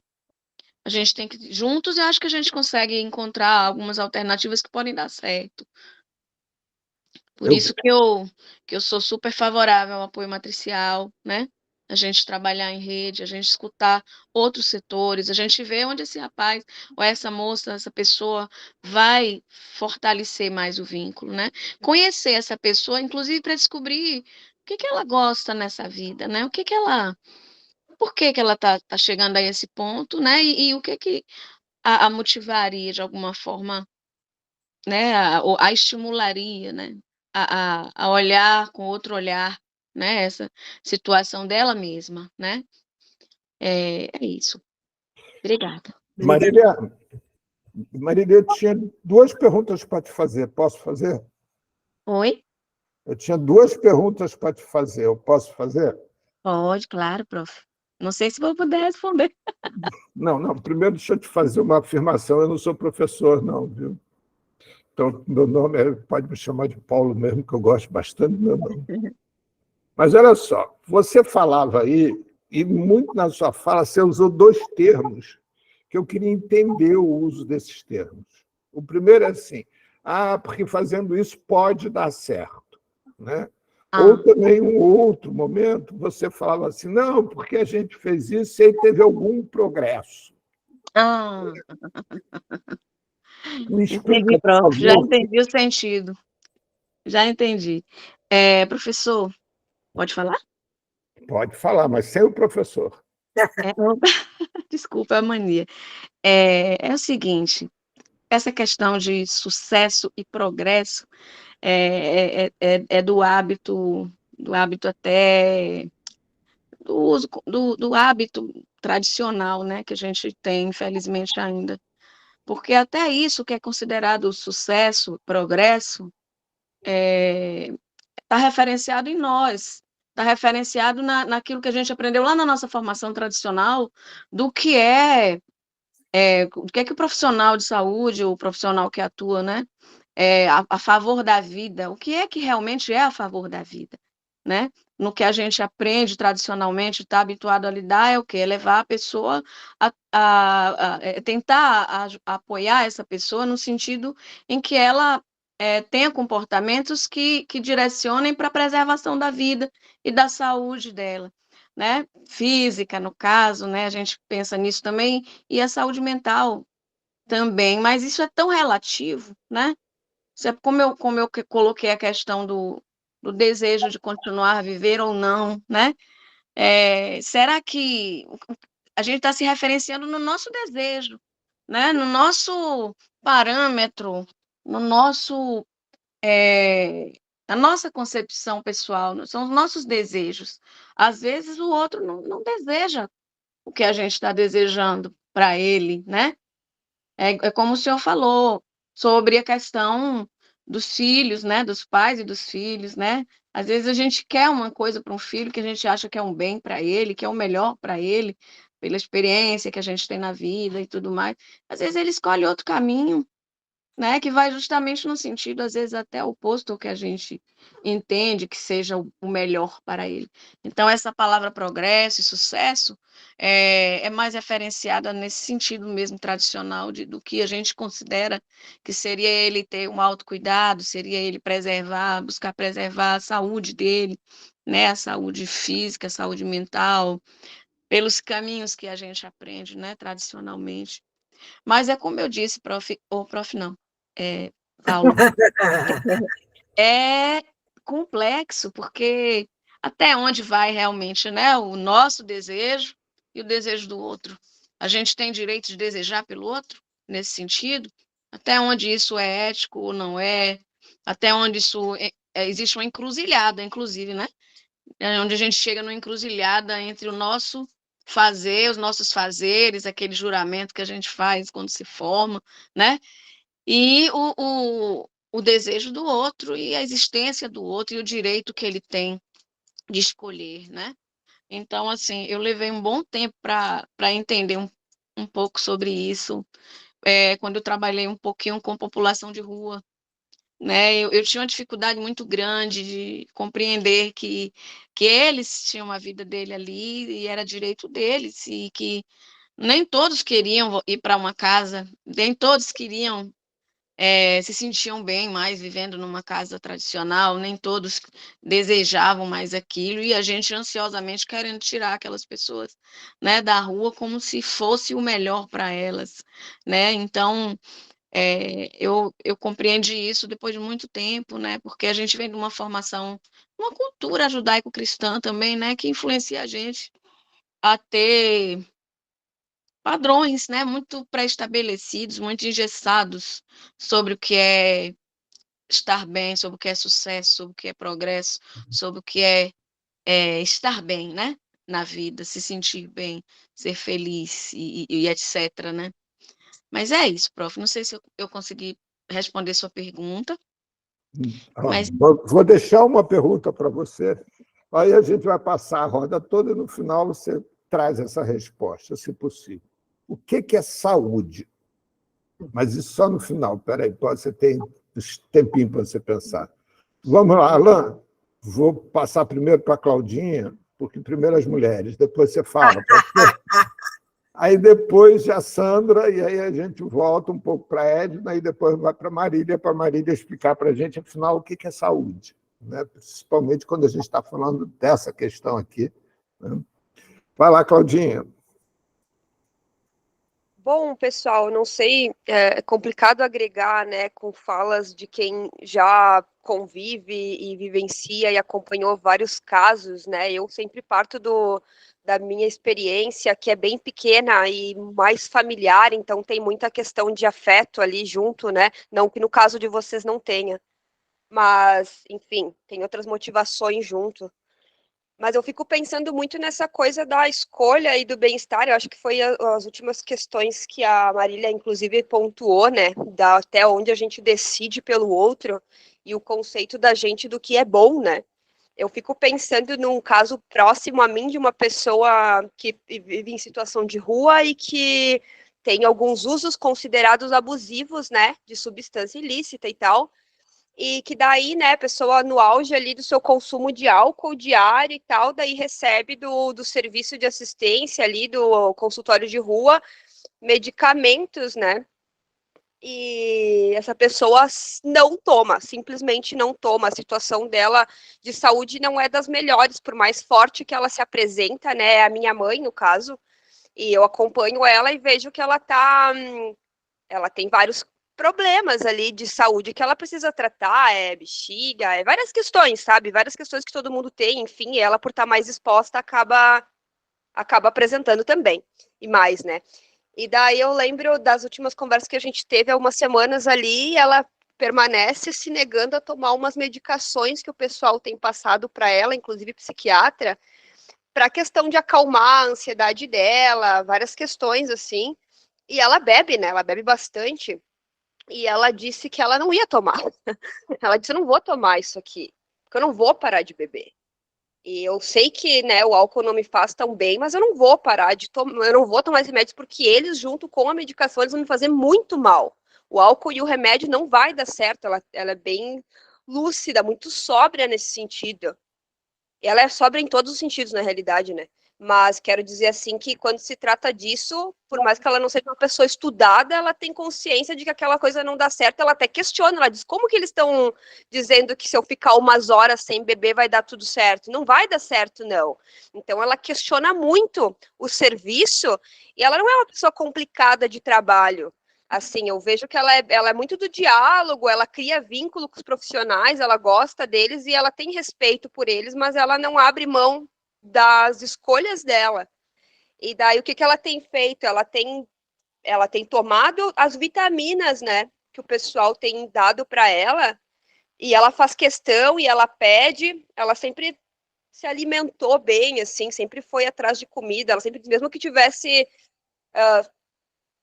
a gente tem que, juntos, eu acho que a gente consegue encontrar algumas alternativas que podem dar certo. Por Eu, isso que eu sou super favorável ao apoio matricial, né? A gente trabalhar em rede, a gente escutar outros setores, a gente ver onde esse rapaz ou essa moça, essa pessoa vai fortalecer mais o vínculo, né? Conhecer essa pessoa, inclusive para descobrir o que que ela gosta nessa vida, né? Por que que ela tá chegando a esse ponto, né? E o que que a motivaria de alguma forma, né, a estimularia, né, a olhar com outro olhar, né, essa situação dela mesma, né. É isso. Obrigada. Obrigada. Marília, eu tinha duas perguntas para te fazer. Posso fazer? Oi? Eu tinha duas perguntas para te fazer. Eu posso fazer? Pode, claro, prof. Não sei se vou poder responder. Não, não. Primeiro, deixa eu te fazer uma afirmação. Eu não sou professor, não, viu? Então, meu nome pode me chamar de Paulo mesmo, que eu gosto bastante do meu nome. Mas olha só, você falava aí, e muito na sua fala, você usou dois termos que eu queria entender o uso desses termos. O primeiro é assim, porque fazendo isso pode dar certo, né? Ou também, um outro momento, você falava assim, não, porque a gente fez isso e aí teve algum progresso. Ah, Me entendi, explica, por prof. Já favor. entendi o sentido. Já entendi. Professor, pode falar? Pode falar, mas sem o professor. É, desculpa a mania. É o seguinte, essa questão de sucesso e progresso é do hábito até do uso do hábito tradicional, né, que a gente tem, infelizmente, ainda. Porque até isso que é considerado sucesso, progresso, está referenciado em nós, está referenciado naquilo que a gente aprendeu lá na nossa formação tradicional, do que o que é que o profissional de saúde, o profissional que atua, né, a favor da vida, o que é que realmente é a favor da vida, né? No que a gente aprende tradicionalmente, está habituado a lidar, é o quê? É levar a pessoa tentar apoiar essa pessoa no sentido em que ela tenha comportamentos que direcionem para a preservação da vida e da saúde dela, né? Física, no caso, né? A gente pensa nisso também, e a saúde mental também, mas isso é tão relativo, né? Isso é como eu coloquei a questão do desejo de continuar a viver ou não, né? Será que a gente está se referenciando no nosso desejo, né? No nosso parâmetro, no nosso, na nossa concepção pessoal, são os nossos desejos. Às vezes o outro não deseja o que a gente está desejando para ele, né? É como o senhor falou sobre a questão dos filhos, né? Dos pais e dos filhos, né? Às vezes a gente quer uma coisa para um filho que a gente acha que é um bem para ele, que é o melhor para ele, pela experiência que a gente tem na vida e tudo mais. Às vezes ele escolhe outro caminho, né, que vai justamente no sentido, às vezes, até oposto ao que a gente entende que seja o melhor para ele. Então, essa palavra progresso e sucesso é mais referenciada nesse sentido mesmo tradicional do que a gente considera que seria ele ter um autocuidado, seria ele preservar, buscar preservar a saúde dele, né, a saúde física, a saúde mental, pelos caminhos que a gente aprende, né, tradicionalmente. Mas é como eu disse, prof não, Paulo, é complexo, porque até onde vai realmente, né, o nosso desejo e o desejo do outro? A gente tem direito de desejar pelo outro, nesse sentido? Até onde isso é ético ou não é? Até onde isso existe uma encruzilhada, inclusive, né? Onde a gente chega numa encruzilhada entre o nosso fazer, os nossos fazeres, aquele juramento que a gente faz quando se forma, né? E o desejo do outro, e a existência do outro, e o direito que ele tem de escolher, né? Então, assim, eu levei um bom tempo para entender um pouco sobre isso, quando eu trabalhei um pouquinho com população de rua, né? Eu tinha uma dificuldade muito grande de compreender que eles tinham a vida dele ali e era direito deles, e que nem todos queriam ir para uma casa, nem todos queriam, se sentiam bem mais vivendo numa casa tradicional, nem todos desejavam mais aquilo, e a gente ansiosamente querendo tirar aquelas pessoas, né, da rua como se fosse o melhor para elas, né? Então, eu compreendi isso depois de muito tempo, né? Porque a gente vem de uma formação, uma cultura judaico-cristã também, né? Que influencia a gente a ter padrões, né? Muito pré-estabelecidos, muito engessados sobre o que é estar bem, sobre o que é sucesso, sobre o que é progresso, sobre o que é estar bem, né? Na vida, se sentir bem, ser feliz e etc, né? Mas é isso, prof. Não sei se eu consegui responder sua pergunta, mas Vou deixar uma pergunta para você, aí a gente vai passar a roda toda e no final você traz essa resposta, se possível. O que é saúde? Mas isso só no final. Espera aí, você tem um tempinho para você pensar. Vamos lá, Alain. Vou passar primeiro para a Claudinha, porque primeiro as mulheres, depois você fala. Aí depois a Sandra, e aí a gente volta um pouco para a Edna, e depois vai para a Marília explicar para a gente, afinal, o que é saúde, né? Principalmente quando a gente está falando dessa questão aqui, né? Vai lá, Claudinha. Bom, pessoal, não sei, é complicado agregar, né, com falas de quem já convive e vivencia e acompanhou vários casos, né? Eu sempre parto da minha experiência, que é bem pequena e mais familiar, então tem muita questão de afeto ali junto, né? Não que no caso de vocês não tenha, mas, enfim, tem outras motivações junto. Mas eu fico pensando muito nessa coisa da escolha e do bem-estar. Eu acho que foi as últimas questões que a Marília, inclusive, pontuou, né? Até onde a gente decide pelo outro e o conceito da gente do que é bom, né? Eu fico pensando num caso próximo a mim de uma pessoa que vive em situação de rua e que tem alguns usos considerados abusivos, né? De substância ilícita e tal. E que daí, né, a pessoa no auge ali do seu consumo de álcool diário e tal, daí recebe do serviço de assistência ali, do consultório de rua, medicamentos, né? E essa pessoa não toma, simplesmente não toma. A situação dela de saúde não é das melhores, por mais forte que ela se apresenta, né? É a minha mãe, no caso, e eu acompanho ela e vejo que ela tem vários problemas ali de saúde que ela precisa tratar, bexiga, várias questões, sabe? Várias questões que todo mundo tem, enfim, e ela, por estar mais exposta, acaba apresentando também, e mais, né? E daí eu lembro das últimas conversas que a gente teve há umas semanas ali, e ela permanece se negando a tomar umas medicações que o pessoal tem passado para ela, inclusive psiquiatra, para a questão de acalmar a ansiedade dela, várias questões assim. E ela bebe, né? Ela bebe bastante. E ela disse que ela não ia tomar. Ela disse, eu não vou tomar isso aqui, porque eu não vou parar de beber. E eu sei que, né, o álcool não me faz tão bem, mas eu não vou parar de tomar, eu não vou tomar esses remédios porque eles, junto com a medicação, eles vão me fazer muito mal. O álcool e o remédio não vai dar certo, ela é bem lúcida, muito sóbria nesse sentido. Ela é sóbria em todos os sentidos, na realidade, né? Mas quero dizer assim que quando se trata disso, por mais que ela não seja uma pessoa estudada, ela tem consciência de que aquela coisa não dá certo, ela até questiona, ela diz, como que eles estão dizendo que se eu ficar umas horas sem beber vai dar tudo certo? Não vai dar certo, não. Então ela questiona muito o serviço e ela não é uma pessoa complicada de trabalho. Assim, eu vejo que ela é muito do diálogo, ela cria vínculo com os profissionais, ela gosta deles e ela tem respeito por eles, mas ela não abre mão das escolhas dela. E daí o que ela tem feito? Ela tem tomado as vitaminas, né, que o pessoal tem dado para ela, e ela faz questão e ela pede, ela sempre se alimentou bem, assim, sempre foi atrás de comida, ela sempre, mesmo que tivesse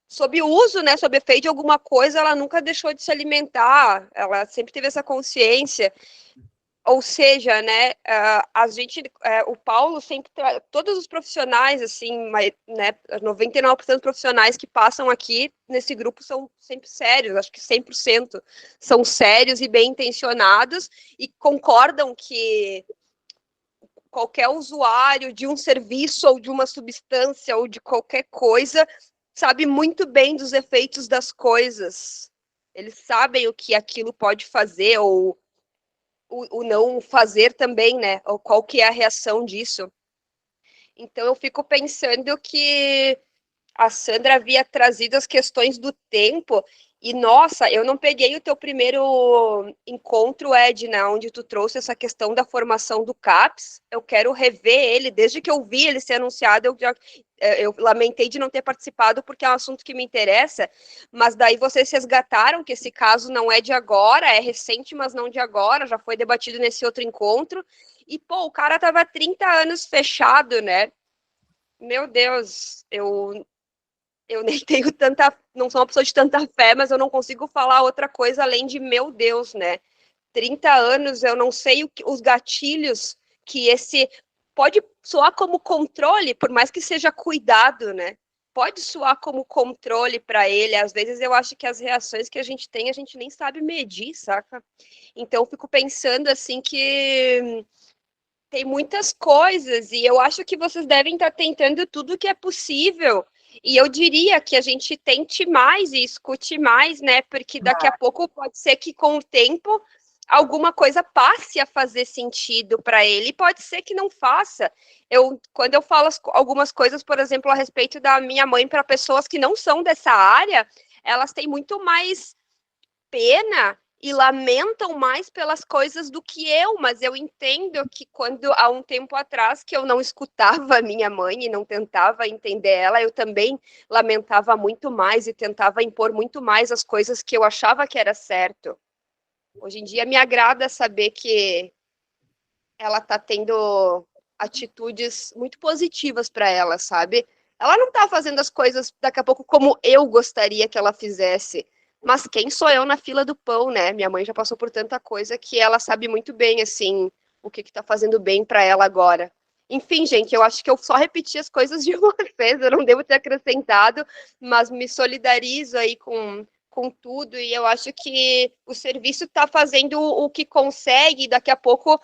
sob uso, né, sob efeito de alguma coisa, ela nunca deixou de se alimentar, ela sempre teve essa consciência. Ou seja, né, a gente, o Paulo sempre, todos os profissionais, assim, né, 99% dos profissionais que passam aqui nesse grupo são sempre sérios, acho que 100% são sérios e bem intencionados e concordam que qualquer usuário de um serviço ou de uma substância ou de qualquer coisa sabe muito bem dos efeitos das coisas. Eles sabem o que aquilo pode fazer ou o não fazer também, né? Ou qual que é a reação disso. Então eu fico pensando que a Sandra havia trazido as questões do tempo e, nossa, eu não peguei o teu primeiro encontro, Edna, onde tu trouxe essa questão da formação do CAPS. Eu quero rever ele, desde que eu vi ele ser anunciado, eu lamentei de não ter participado, porque é um assunto que me interessa, mas daí vocês resgataram que esse caso não é de agora, é recente, mas não de agora, já foi debatido nesse outro encontro, e, pô, o cara tava há 30 anos fechado, né? Meu Deus, eu nem tenho tanta, não sou uma pessoa de tanta fé, mas eu não consigo falar outra coisa além de meu Deus, né? 30 anos, eu não sei os gatilhos que esse pode soar como controle, por mais que seja cuidado, né? Pode soar como controle para ele. Às vezes eu acho que as reações que a gente tem, a gente nem sabe medir, saca? Então eu fico pensando assim que tem muitas coisas e eu acho que vocês devem estar tentando tudo que é possível. E eu diria que a gente tente mais e escute mais, né? Porque daqui a pouco pode ser que com o tempo alguma coisa passe a fazer sentido para ele, e pode ser que não faça. Quando eu falo algumas coisas, por exemplo, a respeito da minha mãe para pessoas que não são dessa área, elas têm muito mais pena e lamentam mais pelas coisas do que eu, mas eu entendo que quando há um tempo atrás que eu não escutava a minha mãe e não tentava entender ela, eu também lamentava muito mais e tentava impor muito mais as coisas que eu achava que era certo. Hoje em dia me agrada saber que ela está tendo atitudes muito positivas para ela, sabe? Ela não está fazendo as coisas daqui a pouco como eu gostaria que ela fizesse. Mas quem sou eu na fila do pão, né? Minha mãe já passou por tanta coisa que ela sabe muito bem, assim, o que está fazendo bem para ela agora. Enfim, gente, eu acho que eu só repeti as coisas de uma vez, eu não devo ter acrescentado, mas me solidarizo aí com tudo, e eu acho que o serviço está fazendo o que consegue, daqui a pouco,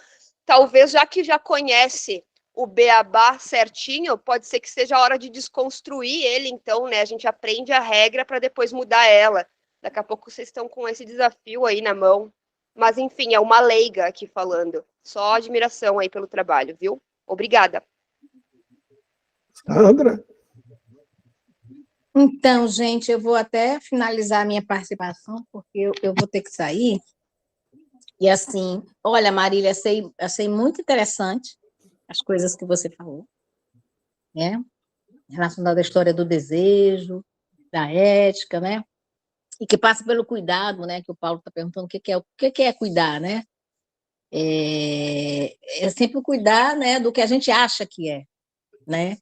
talvez, já que já conhece o beabá certinho, pode ser que seja a hora de desconstruir ele, então, né? A gente aprende a regra para depois mudar ela. Daqui a pouco vocês estão com esse desafio aí na mão. Mas, enfim, é uma leiga aqui falando. Só admiração aí pelo trabalho, viu? Obrigada. Sandra? Então, gente, eu vou até finalizar a minha participação, porque eu vou ter que sair. E assim, olha, Marília, achei muito interessante as coisas que você falou, né? Relacionada à história do desejo, da ética, né? E que passa pelo cuidado, né? Que o Paulo está perguntando o que é cuidar, né? É sempre cuidar, né, do que a gente acha que é, né?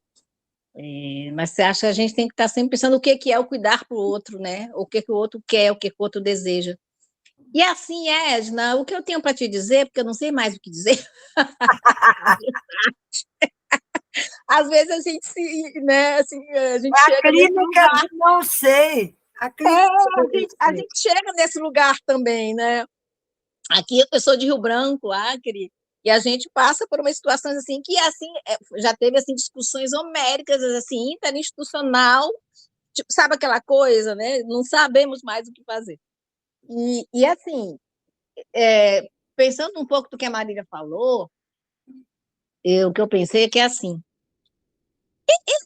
Mas você acha que a gente tem que estar sempre pensando o que é o cuidar para o outro, né? O que o outro quer, o que o outro deseja. E assim, Edna, o que eu tenho para te dizer, porque eu não sei mais o que dizer. Às vezes a gente se, né, assim, a gente chega nesse lugar. De não sei. A gente chega nesse lugar também, né? Aqui eu sou de Rio Branco, Acre, e a gente passa por uma situação assim que assim já teve assim discussões homéricas assim interinstitucional, tipo, sabe aquela coisa, né? Não sabemos mais o que fazer. E assim, pensando um pouco do que a Marília falou, o que eu pensei é que é assim,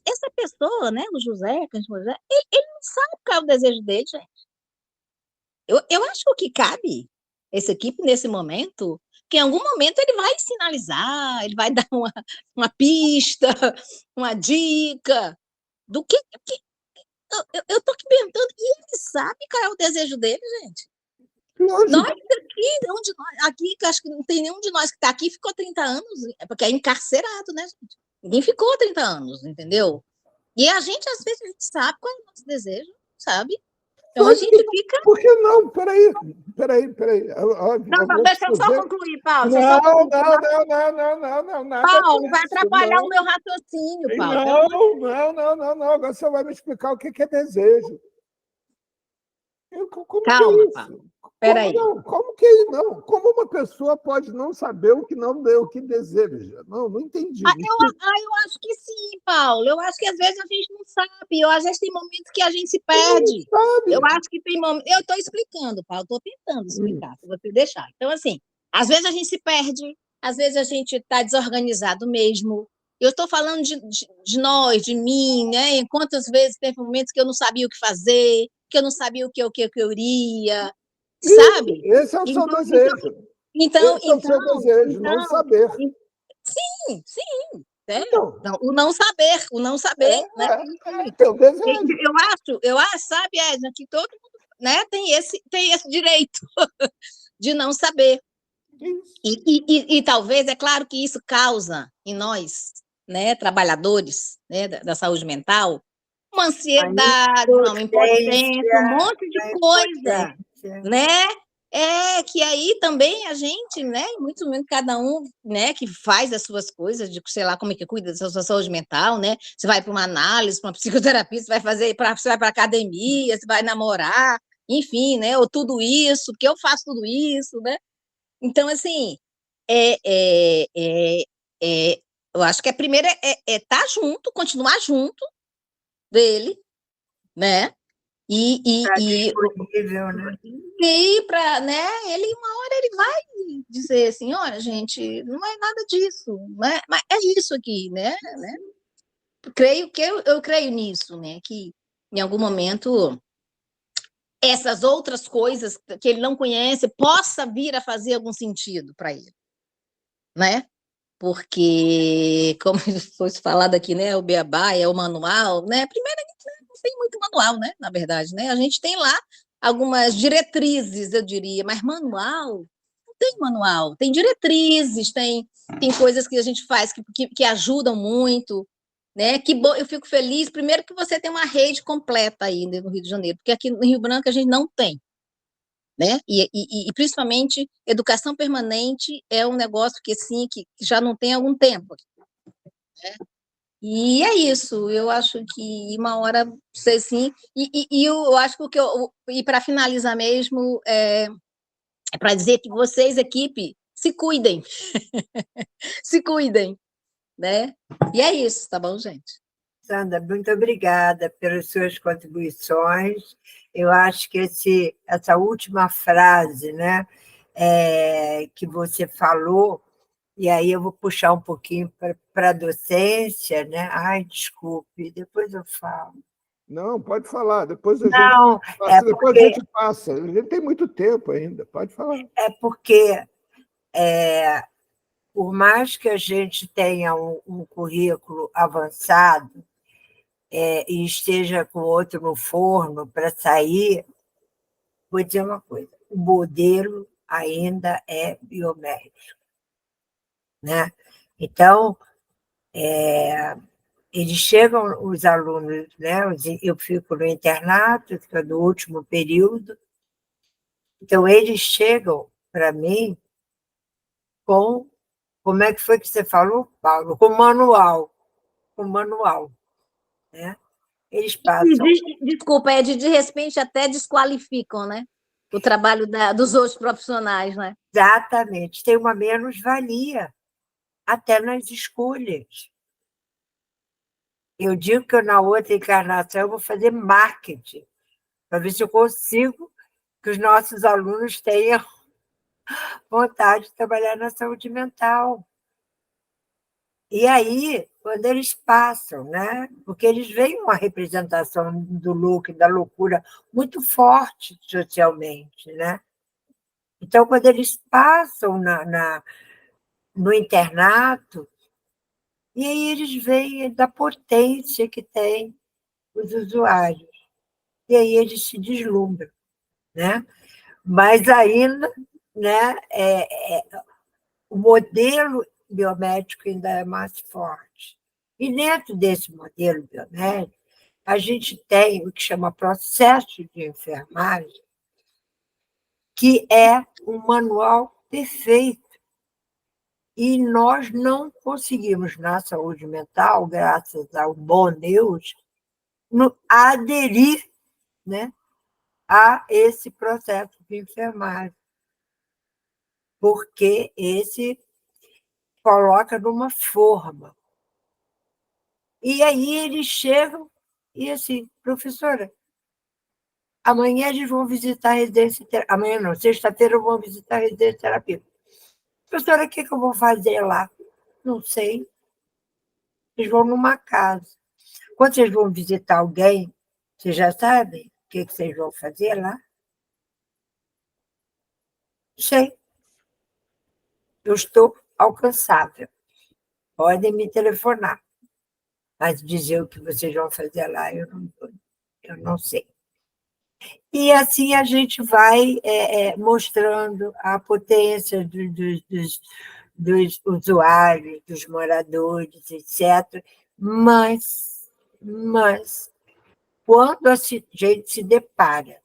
essa pessoa, né, o José, ele não sabe qual é o desejo dele, gente. Eu acho que cabe essa equipe nesse momento, que em algum momento ele vai sinalizar, ele vai dar uma pista, uma dica do que eu estou aqui perguntando, e ele sabe qual é o desejo dele, gente. Nós aqui, que acho que não tem nenhum de nós que está aqui, ficou 30 anos, porque é encarcerado, né, gente? Ninguém ficou 30 anos, entendeu? E a gente, às vezes, a gente sabe qual é o nosso desejo, sabe? Então a gente fica. Por que não? Peraí. Não, deixa eu só concluir, Paulo. Não, nada Paulo, vai disso, atrapalhar não. o meu raciocínio, Paulo. Não. Agora você vai me explicar o que é desejo. Como que Calma, é isso? Paulo. Peraí. Como que não? Como uma pessoa pode não saber o que não deu, o que deseja? Não entendi. Eu acho que sim, Paulo. Eu acho que às vezes a gente não sabe. Às vezes tem momentos que a gente se perde. Eu acho que tem momentos. Eu estou explicando, Paulo. Estou tentando explicar, se você deixar. Então, assim, às vezes a gente se perde, às vezes a gente está desorganizado mesmo. Eu estou falando de nós, de mim, né? Quantas vezes teve momentos que eu não sabia o que fazer, que eu não sabia o que eu iria, sabe? Esse é o seu desejo. Esse é o seu desejo, não saber. Sim. Então, o não saber, né? Teu desejo. Eu acho, sabe, Edna, que todo mundo, né, tem esse direito de não saber. E talvez, é claro que isso causa em nós, né, trabalhadores, né, da saúde mental, uma ansiedade, uma impotência, um monte de coisa, né? Que aí também a gente, né, muito menos cada um, né, que faz as suas coisas, de sei lá como é que cuida da sua saúde mental, né? Você vai para uma análise, para uma psicoterapia, você vai para academia, você vai namorar, enfim, né? Ou tudo isso, porque eu faço tudo isso, né? Então, assim, eu acho que a primeira é estar junto, continuar junto dele, né? Disponível, né? E para, né, uma hora ele vai dizer assim, olha, gente, não é nada disso, mas é isso aqui, né? Eu creio nisso, né? Que em algum momento essas outras coisas que ele não conhece possa vir a fazer algum sentido para ele, né? Porque, como foi falado aqui, né, o beabá é o manual, né? Primeiro, a gente não tem muito manual, né? Na verdade, né? A gente tem lá algumas diretrizes, eu diria, mas manual não tem manual, tem diretrizes, tem coisas que a gente faz que ajudam muito, né? Que bom, eu fico feliz, primeiro que você tem uma rede completa aí no Rio de Janeiro, porque aqui no Rio Branco a gente não tem. Né? E principalmente educação permanente é um negócio que assim que já não tem algum tempo, né? E é isso. Eu acho que uma hora sei sim. E eu acho que e para finalizar mesmo é para dizer que vocês equipe se cuidem, se cuidem, né? E é isso, tá bom, gente? Sandra, muito obrigada pelas suas contribuições. Eu acho que essa última frase, né, que você falou, e aí eu vou puxar um pouquinho para a docência, né? Ai, desculpe, depois eu falo. Não, pode falar, depois a Não, gente passa. Depois a gente passa. A gente tem muito tempo ainda, pode falar. É porque, por mais que a gente tenha um currículo avançado, e esteja com outro no forno para sair, vou dizer uma coisa, o modelo ainda é biomédico, né? Então, eles chegam, os alunos, né? Eu fico no internato, fico no último período, então eles chegam para mim como é que foi que você falou, Paulo? Com manual, né? Eles passam... Desculpa, de repente até desqualificam, né? O trabalho dos outros profissionais, né? Exatamente, tem uma menos-valia, até nas escolhas. Eu digo que na outra encarnação eu vou fazer marketing, para ver se eu consigo que os nossos alunos tenham vontade de trabalhar na saúde mental. E aí, quando eles passam, né? Porque eles veem uma representação do look, da loucura, muito forte socialmente, né? Então, quando eles passam no internato, e aí eles veem da potência que tem os usuários. E aí eles se deslumbram, né? Mas ainda, né, o modelo biomédico ainda é mais forte. E dentro desse modelo biomédico, a gente tem o que chama processo de enfermagem, que é um manual perfeito. E nós não conseguimos, na saúde mental, graças ao bom Deus, aderir, né, a esse processo de enfermagem, porque esse coloca numa forma. E aí eles chegam e assim, professora, amanhã eles vão visitar a residência terapêutica. Amanhã não, sexta-feira vão visitar a residência terapêutica. Professora, o que eu vou fazer lá? Não sei. Eles vão numa casa. Quando vocês vão visitar alguém, vocês já sabem o que vocês vão fazer lá? Sei. Eu estou alcançável. Podem me telefonar. Mas dizer o que vocês vão fazer lá, eu não sei. E assim a gente vai mostrando a potência dos usuários, dos moradores, etc. Mas quando a gente se depara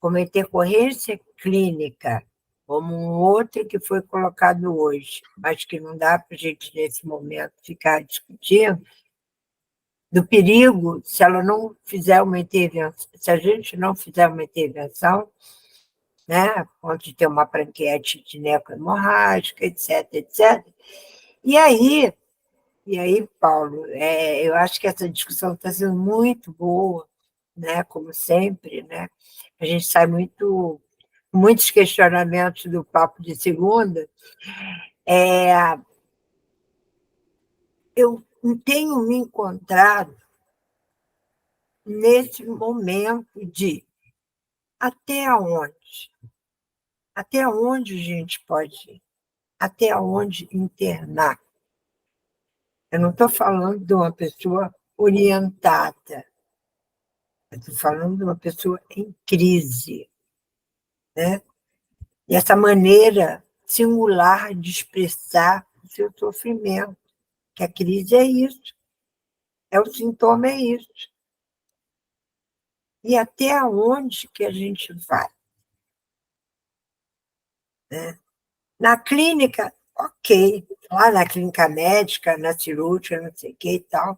com uma intercorrência clínica, como um outro que foi colocado hoje, mas que não dá para a gente, nesse momento, ficar discutindo, do perigo, se ela não fizer uma intervenção, se a gente não fizer uma intervenção, né, onde tem uma pancreatite neco-hemorrágica, etc., etc. E aí, Paulo, eu acho que essa discussão está sendo muito boa, né, como sempre, né? A gente sai muitos questionamentos do papo de segunda. Eu tenho me encontrado nesse momento de até onde a gente pode ir, até onde internar. Eu não estou falando de uma pessoa orientada, eu estou falando de uma pessoa em crise, né? E essa maneira singular de expressar o seu sofrimento, que a crise é isso, o sintoma é isso. E até onde que a gente vai? Né? Na clínica, ok, lá na clínica médica, na cirúrgica, não sei o que e tal,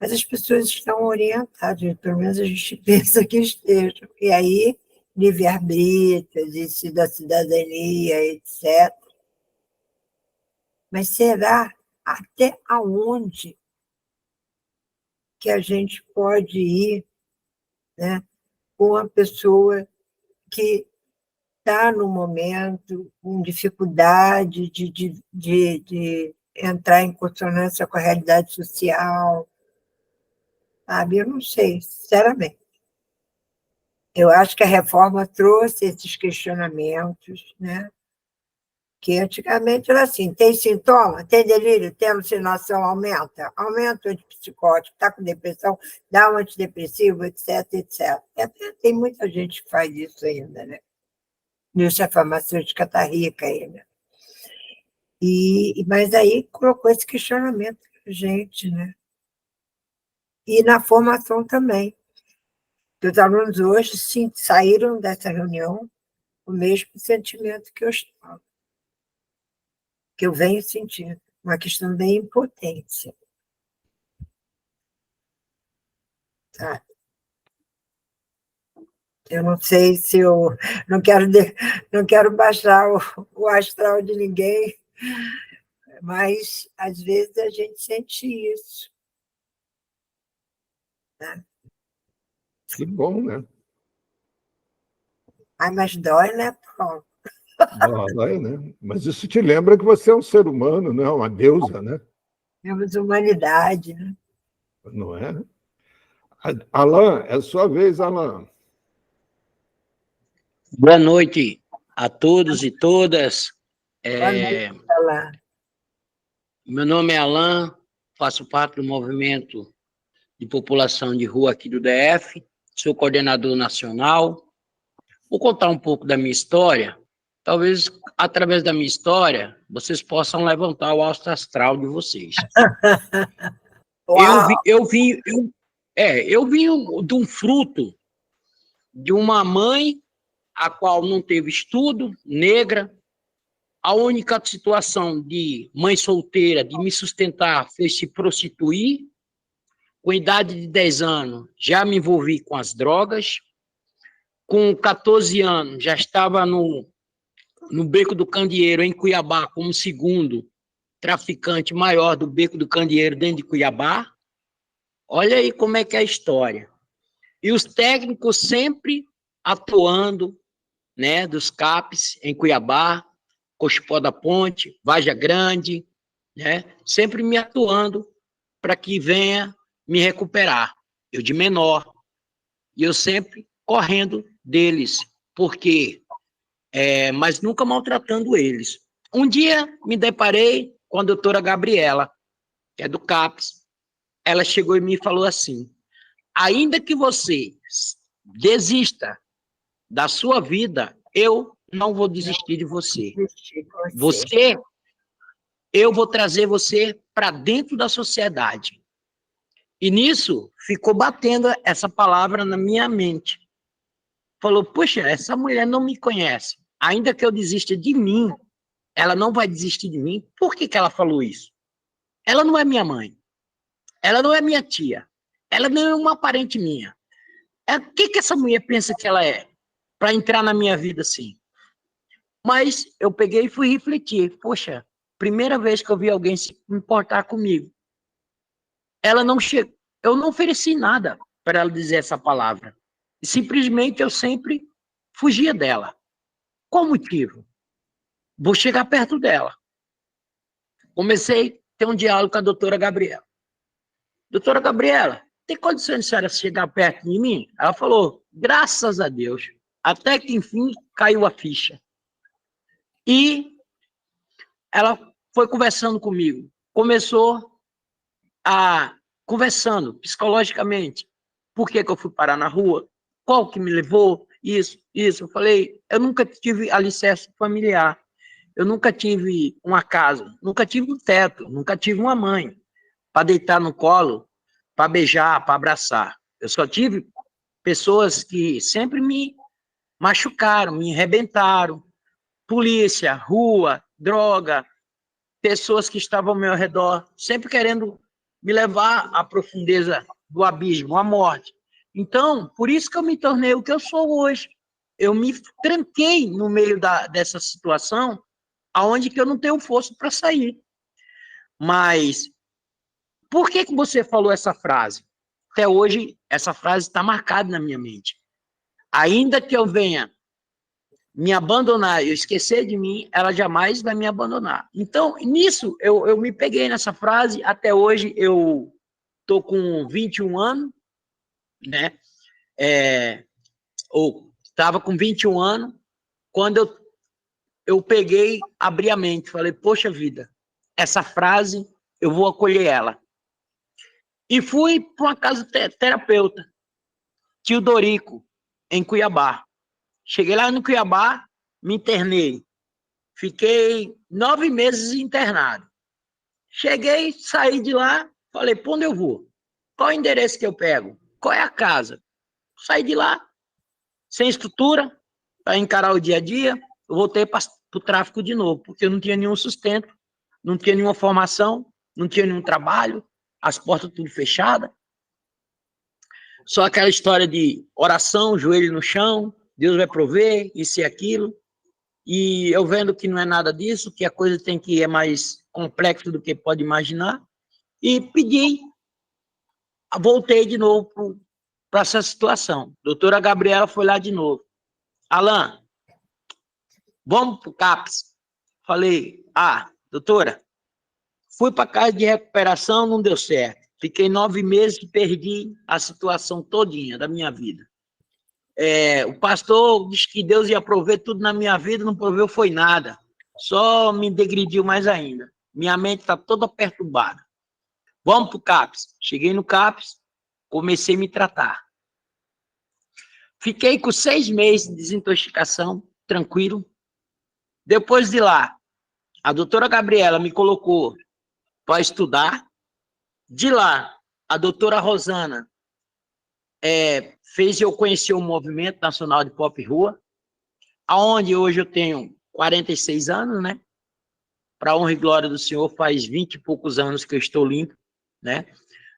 mas as pessoas estão orientadas, pelo menos a gente pensa que estejam. E aí, livre-arbítrio, exercício da cidadania, etc. Mas será até aonde que a gente pode ir, né, com uma pessoa que está no momento com dificuldade de entrar em consonância com a realidade social, sabe? Eu não sei, sinceramente. Eu acho que a reforma trouxe esses questionamentos, né? Que antigamente era assim, tem sintoma, tem delírio, tem alucinação, aumenta o antipsicótico, está com depressão, dá um antidepressivo, etc, etc. Tem muita gente que faz isso ainda, né? A indústria farmacêutica está rica ainda. Mas aí colocou esse questionamento para a gente, né? E na formação também. Os alunos hoje saíram dessa reunião com o mesmo sentimento que eu estava, que eu venho sentindo, uma questão de impotência. Sabe? Eu não sei se eu não quero baixar o astral de ninguém, mas às vezes a gente sente isso. Né? Que bom, né? Mas dói, né, Paulo? Dói, né? Mas isso te lembra que você é um ser humano, não é uma deusa, né? Temos humanidade, né? Não é? Alain, é a sua vez, Alain. Boa noite a todos e todas. Boa noite, Alain. Meu nome é Alain, faço parte do movimento de população de rua aqui do DF, sou coordenador nacional. Vou contar um pouco da minha história. Talvez, através da minha história, vocês possam levantar o alto astral de vocês. Eu vim de um fruto de uma mãe a qual não teve estudo, negra. A única situação de mãe solteira, de me sustentar, foi se prostituir. Com idade de 10 anos, já me envolvi com as drogas. Com 14 anos, já estava no Beco do Candeeiro, em Cuiabá, como segundo traficante maior do Beco do Candeeiro dentro de Cuiabá. Olha aí como é que é a história. E os técnicos sempre atuando, né, dos CAPs em Cuiabá, Cochipó da Ponte, Varja Grande, né, sempre me atuando para que venha me recuperar. Eu de menor. E eu sempre correndo deles, porque mas nunca maltratando eles. Um dia me deparei com a doutora Gabriela, que é do CAPS. Ela chegou e me falou assim: ainda que você desista da sua vida, eu não vou desistir de você. Eu vou trazer você para dentro da sociedade. E nisso ficou batendo essa palavra na minha mente. Falou, puxa, essa mulher não me conhece. Ainda que eu desista de mim, ela não vai desistir de mim. Por que ela falou isso? Ela não é minha mãe. Ela não é minha tia. Ela não é uma parente minha. O que essa mulher pensa que ela é? Para entrar na minha vida assim. Mas eu peguei e fui refletir. Poxa, primeira vez que eu vi alguém se importar comigo. Ela não chegou. Eu não ofereci nada para ela dizer essa palavra. E simplesmente eu sempre fugia dela. Qual o motivo? Vou chegar perto dela. Comecei a ter um diálogo com a doutora Gabriela. Doutora Gabriela, tem condições de senhora chegar perto de mim? Ela falou, graças a Deus. Até que, enfim, caiu a ficha. E ela foi conversando comigo. Começou a conversando psicologicamente. Por que eu fui parar na rua? Qual que me levou? Isso. Eu falei, eu nunca tive alicerce familiar. Eu nunca tive uma casa, nunca tive um teto, nunca tive uma mãe para deitar no colo, para beijar, para abraçar. Eu só tive pessoas que sempre me machucaram, me arrebentaram. Polícia, rua, droga, pessoas que estavam ao meu redor, sempre querendo me levar à profundeza do abismo, à morte. Então, por isso que eu me tornei o que eu sou hoje. Eu me tranquei no meio dessa situação, aonde que eu não tenho força para sair. Mas, por que você falou essa frase? Até hoje, essa frase está marcada na minha mente. Ainda que eu venha me abandonar e eu esquecer de mim, ela jamais vai me abandonar. Então, nisso, eu me peguei nessa frase. Até hoje, eu estou com 21 anos, né? Ou estava com 21 anos, quando eu peguei, abri a mente, falei, poxa vida, essa frase, eu vou acolher ela. E fui para uma casa terapeuta, Tio Dorico, em Cuiabá. Cheguei lá no Cuiabá, me internei. Fiquei 9 meses internado. Cheguei, saí de lá, falei, para onde eu vou? Qual o endereço que eu pego? Qual é a casa? Saí de lá, sem estrutura, para encarar o dia a dia, eu voltei para o tráfico de novo, porque eu não tinha nenhum sustento, não tinha nenhuma formação, não tinha nenhum trabalho, as portas tudo fechadas. Só aquela história de oração, joelho no chão, Deus vai prover, isso e aquilo. E eu vendo que não é nada disso, que a coisa tem que é mais complexa do que pode imaginar, e pedi, voltei de novo para essa situação. Doutora Gabriela foi lá de novo. Alan, vamos para o CAPS. Falei, doutora, fui para a casa de recuperação, não deu certo. Fiquei 9 meses e perdi a situação todinha da minha vida. O pastor disse que Deus ia prover tudo na minha vida, não proveu foi nada. Só me degrediu mais ainda. Minha mente está toda perturbada. Vamos para o CAPS. Cheguei no CAPS, comecei a me tratar. Fiquei com 6 meses de desintoxicação, tranquilo. Depois de lá, a doutora Gabriela me colocou para estudar. De lá, a doutora Rosana fez eu conhecer o Movimento Nacional de Pop Rua, aonde hoje eu tenho 46 anos, né? Para honra e glória do Senhor, faz 20 e poucos anos que eu estou limpo, né?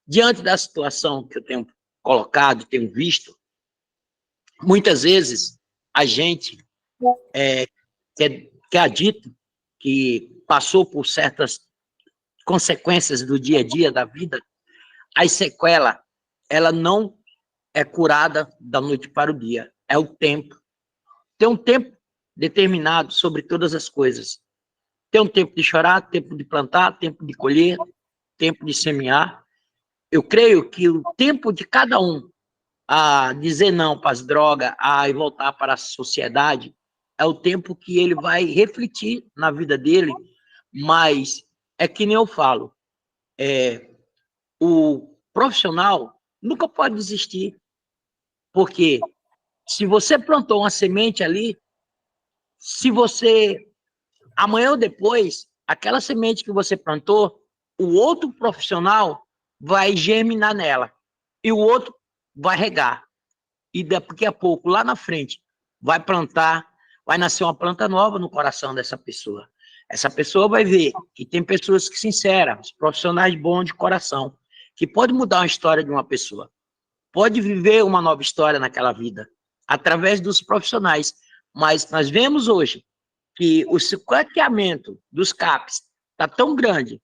Diante da situação que eu tenho colocado, tenho visto, muitas vezes a gente que é dito, que passou por certas consequências do dia a dia da vida, a sequela, ela não é curada da noite para o dia, é o tempo. Tem um tempo determinado sobre todas as coisas. Tem um tempo de chorar, tempo de plantar, tempo de colher, tempo de semear. Eu creio que o tempo de cada um a dizer não para as drogas, a voltar para a sociedade, é o tempo que ele vai refletir na vida dele, mas é que nem eu falo, o profissional nunca pode desistir, porque se você plantou uma semente ali, se você, amanhã ou depois, aquela semente que você plantou, o outro profissional vai germinar nela, e o outro vai regar. E daqui a pouco, lá na frente, vai plantar, vai nascer uma planta nova no coração dessa pessoa. Essa pessoa vai ver que tem pessoas que sinceras, profissionais bons de coração, que pode mudar a história de uma pessoa, pode viver uma nova história naquela vida, através dos profissionais. Mas nós vemos hoje que o esquarteamento dos CAPs está tão grande,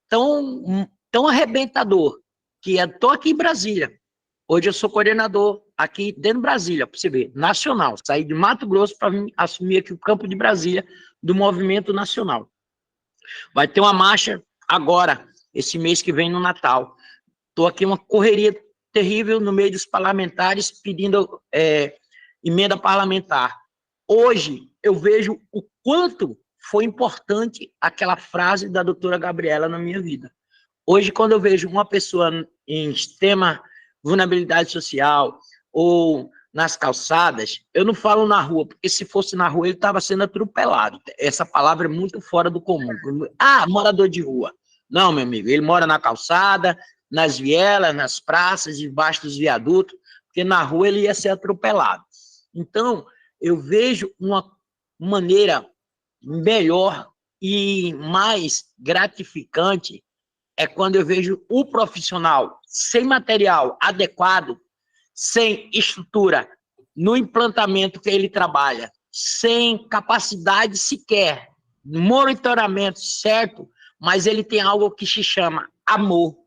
tão arrebentador, que estou aqui em Brasília. Hoje eu sou coordenador aqui dentro de Brasília, para você ver, nacional. Saí de Mato Grosso para assumir aqui o campo de Brasília do Movimento Nacional. Vai ter uma marcha agora, esse mês que vem no Natal. Estou aqui uma correria terrível no meio dos parlamentares pedindo emenda parlamentar. Hoje eu vejo o quanto foi importante aquela frase da doutora Gabriela na minha vida. Hoje, quando eu vejo uma pessoa em extrema vulnerabilidade social ou nas calçadas, eu não falo na rua, porque se fosse na rua ele estava sendo atropelado. Essa palavra é muito fora do comum. Ah, morador de rua. Não, meu amigo, ele mora na calçada, nas vielas, nas praças, debaixo dos viadutos, porque na rua ele ia ser atropelado. Então, eu vejo uma maneira melhor e mais gratificante é quando eu vejo o profissional sem material adequado, sem estrutura no implantamento que ele trabalha, sem capacidade sequer, monitoramento certo, mas ele tem algo que se chama amor.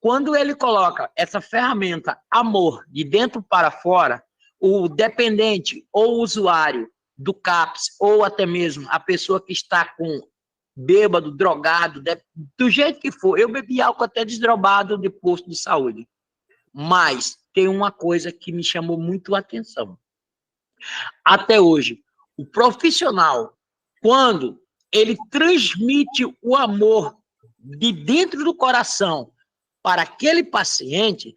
Quando ele coloca essa ferramenta amor de dentro para fora, o dependente ou o usuário do CAPS, ou até mesmo a pessoa que está com bêbado, drogado, do jeito que for. Eu bebi álcool até desdrobado de posto de saúde. Mas tem uma coisa que me chamou muito a atenção. Até hoje, o profissional, quando ele transmite o amor de dentro do coração para aquele paciente,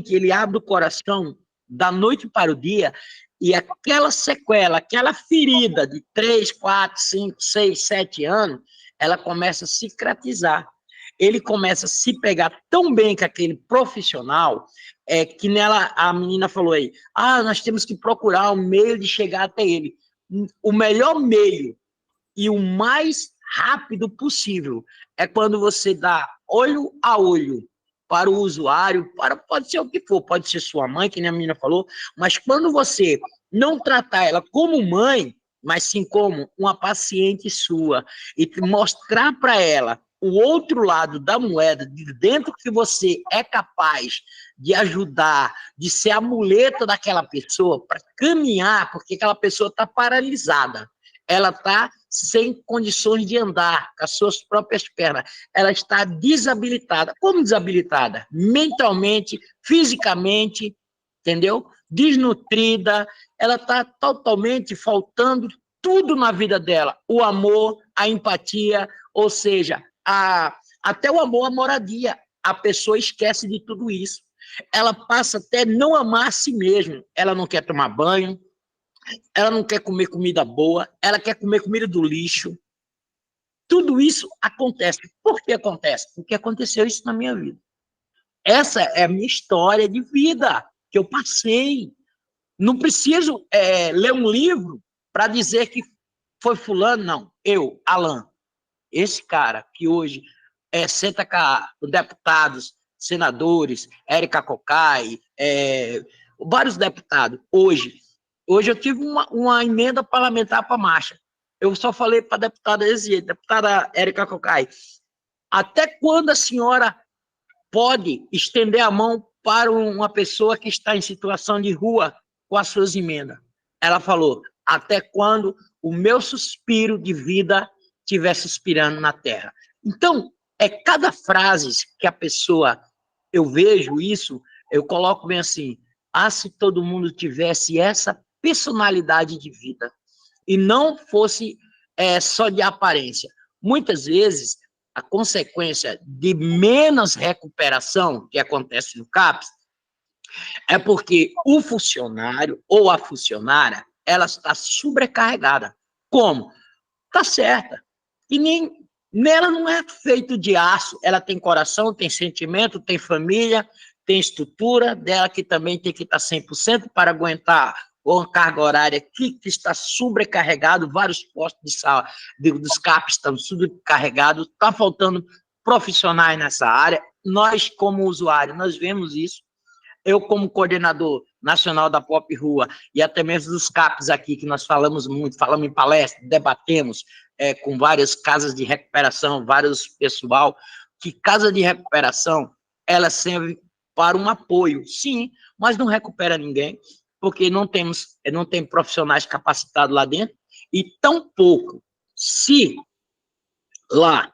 ele abre o coração da noite para o dia, e aquela sequela, aquela ferida de 3, 4, 5, 6, 7 anos, ela começa a cicatrizar. Ele começa a se pegar tão bem com aquele profissional, que nela a menina falou aí, nós temos que procurar um meio de chegar até ele. O melhor meio e o mais rápido possível é quando você dá olho a olho para o usuário, pode ser o que for, pode ser sua mãe, que nem a menina falou, mas quando você não tratar ela como mãe, mas sim como uma paciente sua, e mostrar para ela o outro lado da moeda, de dentro que você é capaz de ajudar, de ser a muleta daquela pessoa para caminhar, porque aquela pessoa está paralisada. Ela está sem condições de andar com as suas próprias pernas. Ela está desabilitada. Como desabilitada? Mentalmente, fisicamente, entendeu? Desnutrida. Ela está totalmente faltando tudo na vida dela. O amor, a empatia, ou seja, até o amor à moradia. A pessoa esquece de tudo isso. Ela passa até não amar a si mesma. Ela não quer tomar banho, ela não quer comer comida boa, ela quer comer comida do lixo. Tudo isso acontece. Por que acontece? Porque aconteceu isso na minha vida. essa é a minha história de vida que eu passei. Não preciso ler um livro para dizer que foi fulano, não. Eu, Alan, esse cara que hoje senta com deputados, senadores, Érica Cocai, vários deputados. Hoje eu tive uma emenda parlamentar para a marcha. Eu só falei para a deputada Érica Cocai, até quando a senhora pode estender a mão para uma pessoa que está em situação de rua com as suas emendas? Ela falou, até quando o meu suspiro de vida estiver suspirando na terra. Então, cada frase que a pessoa, eu vejo isso, eu coloco bem assim, se todo mundo tivesse essa personalidade de vida e não fosse só de aparência. Muitas vezes, a consequência de menos recuperação que acontece no CAPS é porque o funcionário ou a funcionária, ela está sobrecarregada. Como? Está certa. E ela não é feito de aço, ela tem coração, tem sentimento, tem família, tem estrutura dela que também tem que estar 100% para aguentar uma carga horária que está sobrecarregado, vários postos de sala dos CAPs estão sobrecarregados, está faltando profissionais nessa área. Nós, como usuário, nós vemos isso. Eu, como coordenador nacional da Pop Rua, e até mesmo dos CAPs aqui, que nós falamos muito, falamos em palestra, debatemos com várias casas de recuperação, vários pessoal, que casa de recuperação, ela serve para um apoio, sim, mas não recupera ninguém, porque não tem profissionais capacitados lá dentro, e tampouco, se lá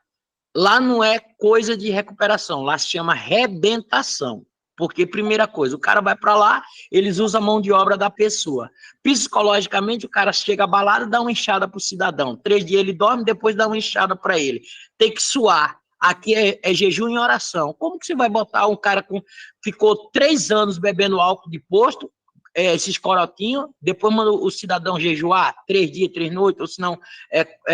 não é coisa de recuperação, lá se chama rebentação. Porque, primeira coisa, o cara vai para lá, eles usam a mão de obra da pessoa. Psicologicamente, o cara chega abalado e dá uma enxada para o cidadão. 3 dias ele dorme, depois dá uma enxada para ele. Tem que suar. Aqui é jejum e oração. Como que você vai botar um cara que ficou 3 anos bebendo álcool de posto, esses corotinhos, depois manda o cidadão jejuar 3 dias, 3 noites, ou senão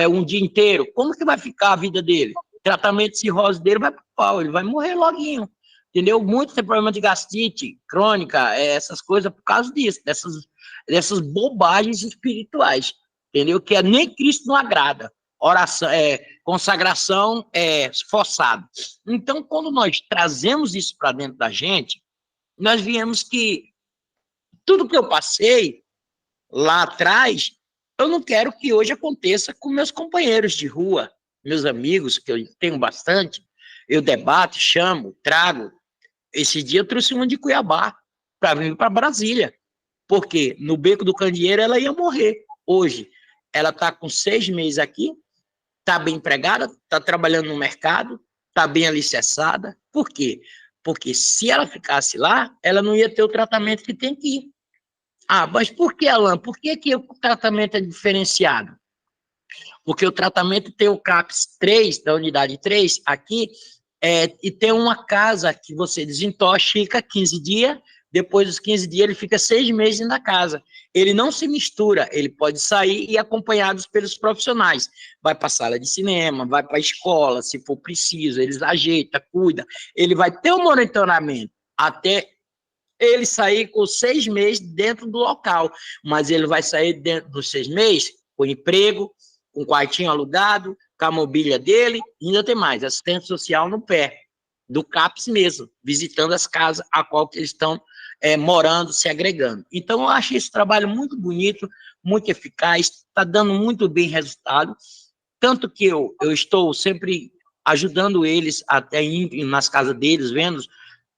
um dia inteiro? Como que vai ficar a vida dele? O tratamento de cirrose dele vai para o pau, ele vai morrer loguinho. Entendeu? Muitos têm problema de gastrite crônica, essas coisas por causa disso, dessas bobagens espirituais, entendeu? Que nem Cristo não agrada. Oração, consagração forçada. Então, quando nós trazemos isso para dentro da gente, nós vemos que tudo que eu passei lá atrás, eu não quero que hoje aconteça com meus companheiros de rua, meus amigos, que eu tenho bastante, eu debato, chamo, trago. Esse dia eu trouxe uma de Cuiabá para vir para Brasília, porque no Beco do Candeeiro ela ia morrer. Hoje, ela está com 6 meses aqui, está bem empregada, está trabalhando no mercado, está bem alicerçada. Por quê? Porque se ela ficasse lá, ela não ia ter o tratamento que tem aqui. Mas por que, Alan? Por que o tratamento é diferenciado? Porque o tratamento tem o CAPS 3, da unidade 3, aqui, e tem uma casa que você desintoxica 15 dias, depois dos 15 dias ele fica 6 meses na casa. Ele não se mistura, ele pode sair e acompanhados pelos profissionais. Vai para a sala de cinema, vai para a escola, se for preciso, eles ajeitam, cuidam. Ele vai ter um monitoramento até ele sair com 6 meses dentro do local, mas ele vai sair dentro dos 6 meses com emprego, com quartinho alugado, com a mobília dele, e ainda tem mais, assistente social no pé, do CAPS mesmo, visitando as casas a qual que eles estão morando, se agregando. Então, eu acho esse trabalho muito bonito, muito eficaz, está dando muito bem resultado, tanto que eu estou sempre ajudando eles, até indo nas casas deles,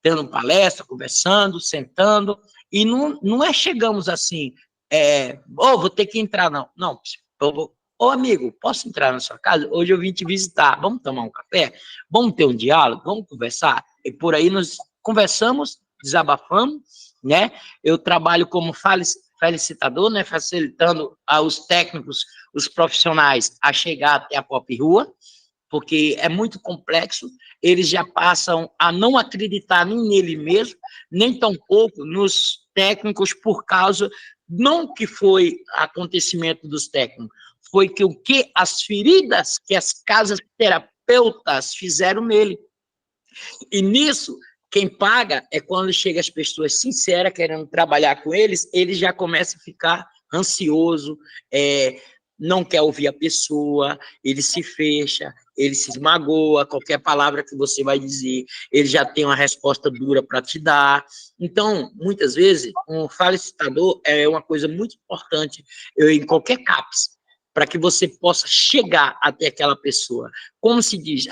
tendo palestra, conversando, sentando, e não chegamos assim, vou ter que entrar, não. Não, amigo, posso entrar na sua casa? Hoje eu vim te visitar, vamos tomar um café? Vamos ter um diálogo? Vamos conversar? E por aí nós conversamos, desabafamos, né? Eu trabalho como felicitador, né? Facilitando aos técnicos, os profissionais, a chegar até a Pop Rua, porque é muito complexo, eles já passam a não acreditar nem nele mesmo, nem tampouco nos técnicos, por causa, não que foi acontecimento dos técnicos, foi que o que as feridas que as casas terapeutas fizeram nele. E nisso, Quem paga é quando chega as pessoas sinceras querendo trabalhar com eles, eles já começam a ficar ansioso, não quer ouvir a pessoa, ele se fecha, ele se esmagoa, qualquer palavra que você vai dizer, ele já tem uma resposta dura para te dar. Então, muitas vezes, um facilitador é uma coisa muito importante em qualquer CAPS, para que você possa chegar até aquela pessoa. Como se diz?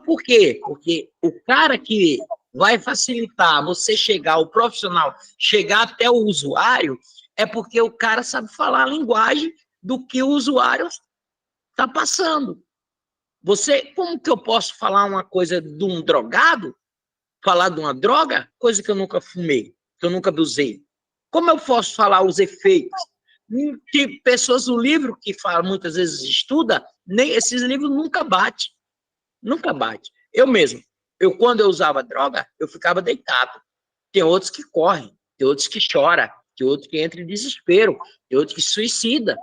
Por quê? Porque o cara que vai facilitar você chegar, o profissional, chegar até o usuário, é porque o cara sabe falar a linguagem do que o usuário está passando. Como que eu posso falar uma coisa de um drogado, falar de uma droga, coisa que eu nunca fumei, que eu nunca usei? Como eu posso falar os efeitos? Tem pessoas no livro que falam, muitas vezes estuda, nem esses livros nunca bate. Nunca bate. Eu mesmo, quando eu usava droga, eu ficava deitado. Tem outros que correm, tem outros que choram, tem outros que entram em desespero, tem outros que se suicida,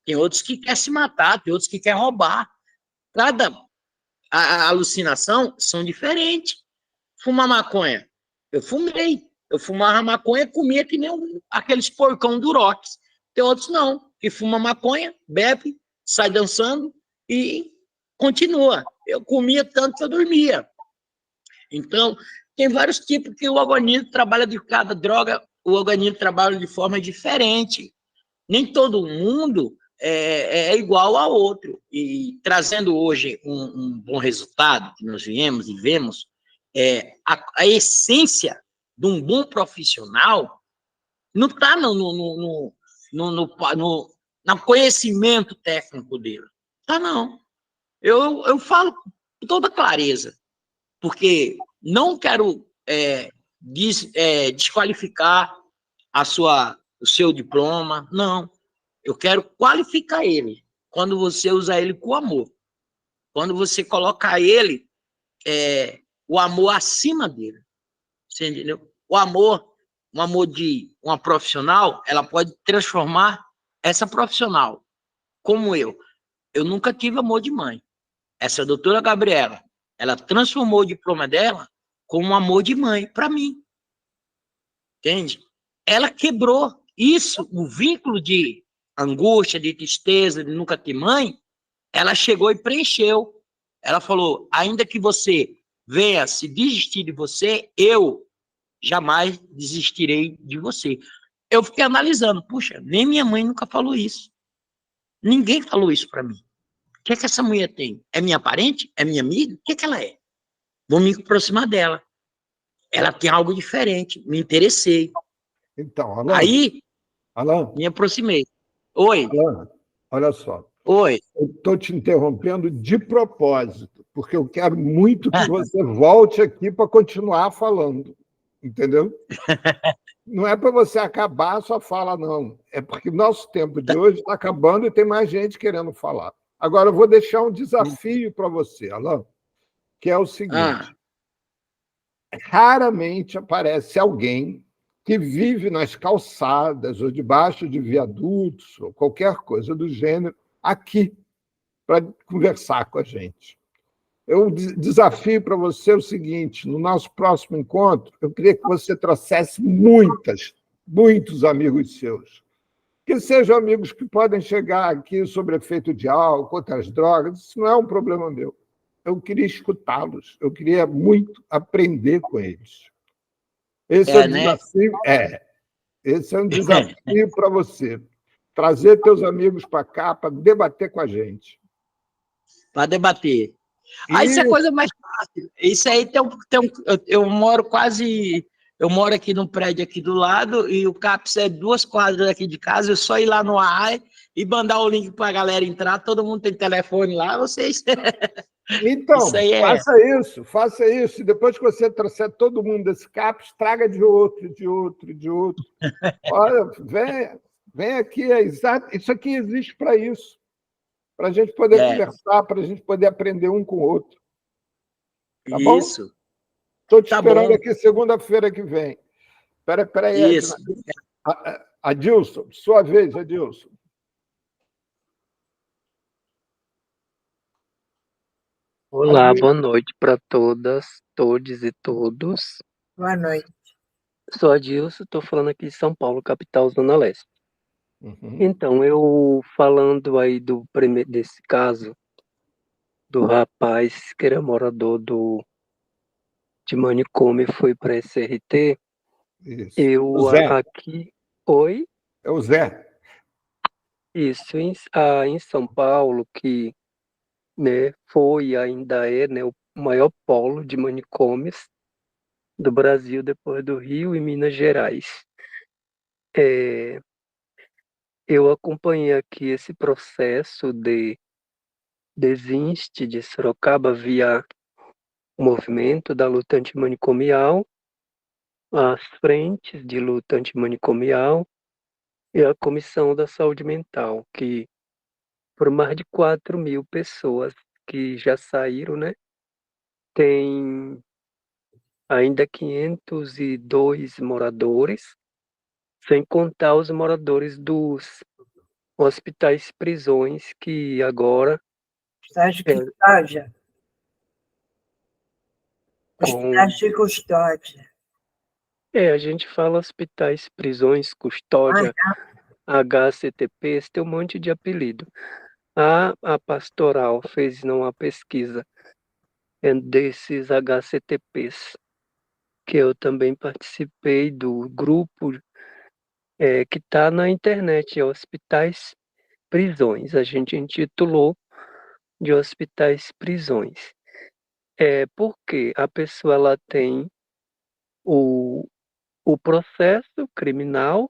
tem outros que quer se matar, tem outros que quer roubar. Cada a alucinação são diferentes. Fumar maconha, eu fumei. Eu fumava maconha e comia que nem aqueles porcão do Rox. Tem outros não, que fuma maconha, bebe, sai dançando e continua. Eu comia tanto que eu dormia. Então, tem vários tipos que o organismo trabalha de cada droga, o organismo trabalha de forma diferente. Nem todo mundo é igual ao outro. E trazendo hoje um bom resultado, que nós viemos e vemos, a essência de um bom profissional não está no conhecimento técnico dele. Tá, não. Eu falo com toda clareza, porque não quero desqualificar o seu diploma, não. Eu quero qualificar ele, quando você usa ele com amor. Quando você coloca ele, o amor acima dele. Você entendeu? O amor de uma profissional, ela pode transformar essa profissional, como eu. Eu nunca tive amor de mãe. Essa doutora Gabriela, ela transformou o diploma dela como um amor de mãe para mim. Entende? Ela quebrou isso, o vínculo de angústia, de tristeza, de nunca ter mãe, ela chegou e preencheu. Ela falou, ainda que você venha se desistir de você, eu jamais desistirei de você. Eu fiquei analisando, puxa, nem minha mãe nunca falou isso. Ninguém falou isso para mim. O que é que essa mulher tem? É minha parente? É minha amiga? O que é que ela é? Vou me aproximar dela. Ela tem algo diferente. Me interessei. Então, Alan, Aí, Alan, me aproximei. Oi. Alan, olha só. Oi. Eu estou te interrompendo de propósito, porque eu quero muito que você volte aqui para continuar falando, entendeu? Não é para você acabar a sua fala, não. É porque nosso tempo de hoje está acabando e tem mais gente querendo falar. Agora, eu vou deixar um desafio para você, Alan, que é o seguinte. Raramente aparece alguém que vive nas calçadas ou debaixo de viadutos ou qualquer coisa do gênero aqui para conversar com a gente. Eu desafio para você o seguinte, no nosso próximo encontro, eu queria que você trouxesse muitos amigos seus, que sejam amigos que podem chegar aqui sobre efeito de álcool, outras drogas, isso não é um problema meu. Eu queria escutá-los, eu queria muito aprender com eles. Esse é um desafio, esse é um desafio para você. Trazer teus amigos para cá para debater com a gente. Para debater. Isso é coisa mais fácil. Isso aí eu moro aqui no prédio aqui do lado e o CAPS é 2 quadras aqui de casa, eu só ir lá no AI e mandar o link para a galera entrar, todo mundo tem telefone lá, vocês... Então, faça isso. E depois que você trouxer todo mundo desse CAPS, traga de outro. Olha, vem aqui, isso aqui existe para isso. Para a gente poder conversar, para a gente poder aprender um com o outro. Tá bom? Isso. Estou te esperando aqui segunda-feira que vem. Espera aí, isso. Adilson, sua vez, Adilson. Olá, boa noite para todas, todes e todos. Boa noite. Sou Adilson, estou falando aqui de São Paulo, capital, Zona Leste. Uhum. Então, eu falando aí desse caso do rapaz que era morador de manicômio e foi para SRT, Isso. eu O Zé. aqui... Oi? É o Zé. Isso, em São Paulo, que, né, foi e ainda é, né, o maior polo de manicômios do Brasil, depois do Rio e Minas Gerais. Eu acompanhei aqui esse processo de Desinste de Sorocaba via o movimento da luta antimanicomial, as frentes de luta antimanicomial e a Comissão da Saúde Mental, que por mais de 4.000 pessoas que já saíram, né? Tem ainda 502 moradores, sem contar os moradores dos hospitais prisões, que agora, Hospitais de é, custódia. com, Hospitais de custódia. a gente fala hospitais, prisões, custódia, HCTPs, tem um monte de apelido. A Pastoral fez uma pesquisa desses HCTPs, que eu também participei do grupo que está na internet, Hospitais Prisões. A gente intitulou de Hospitais Prisões. Porque a pessoa ela tem o, o processo criminal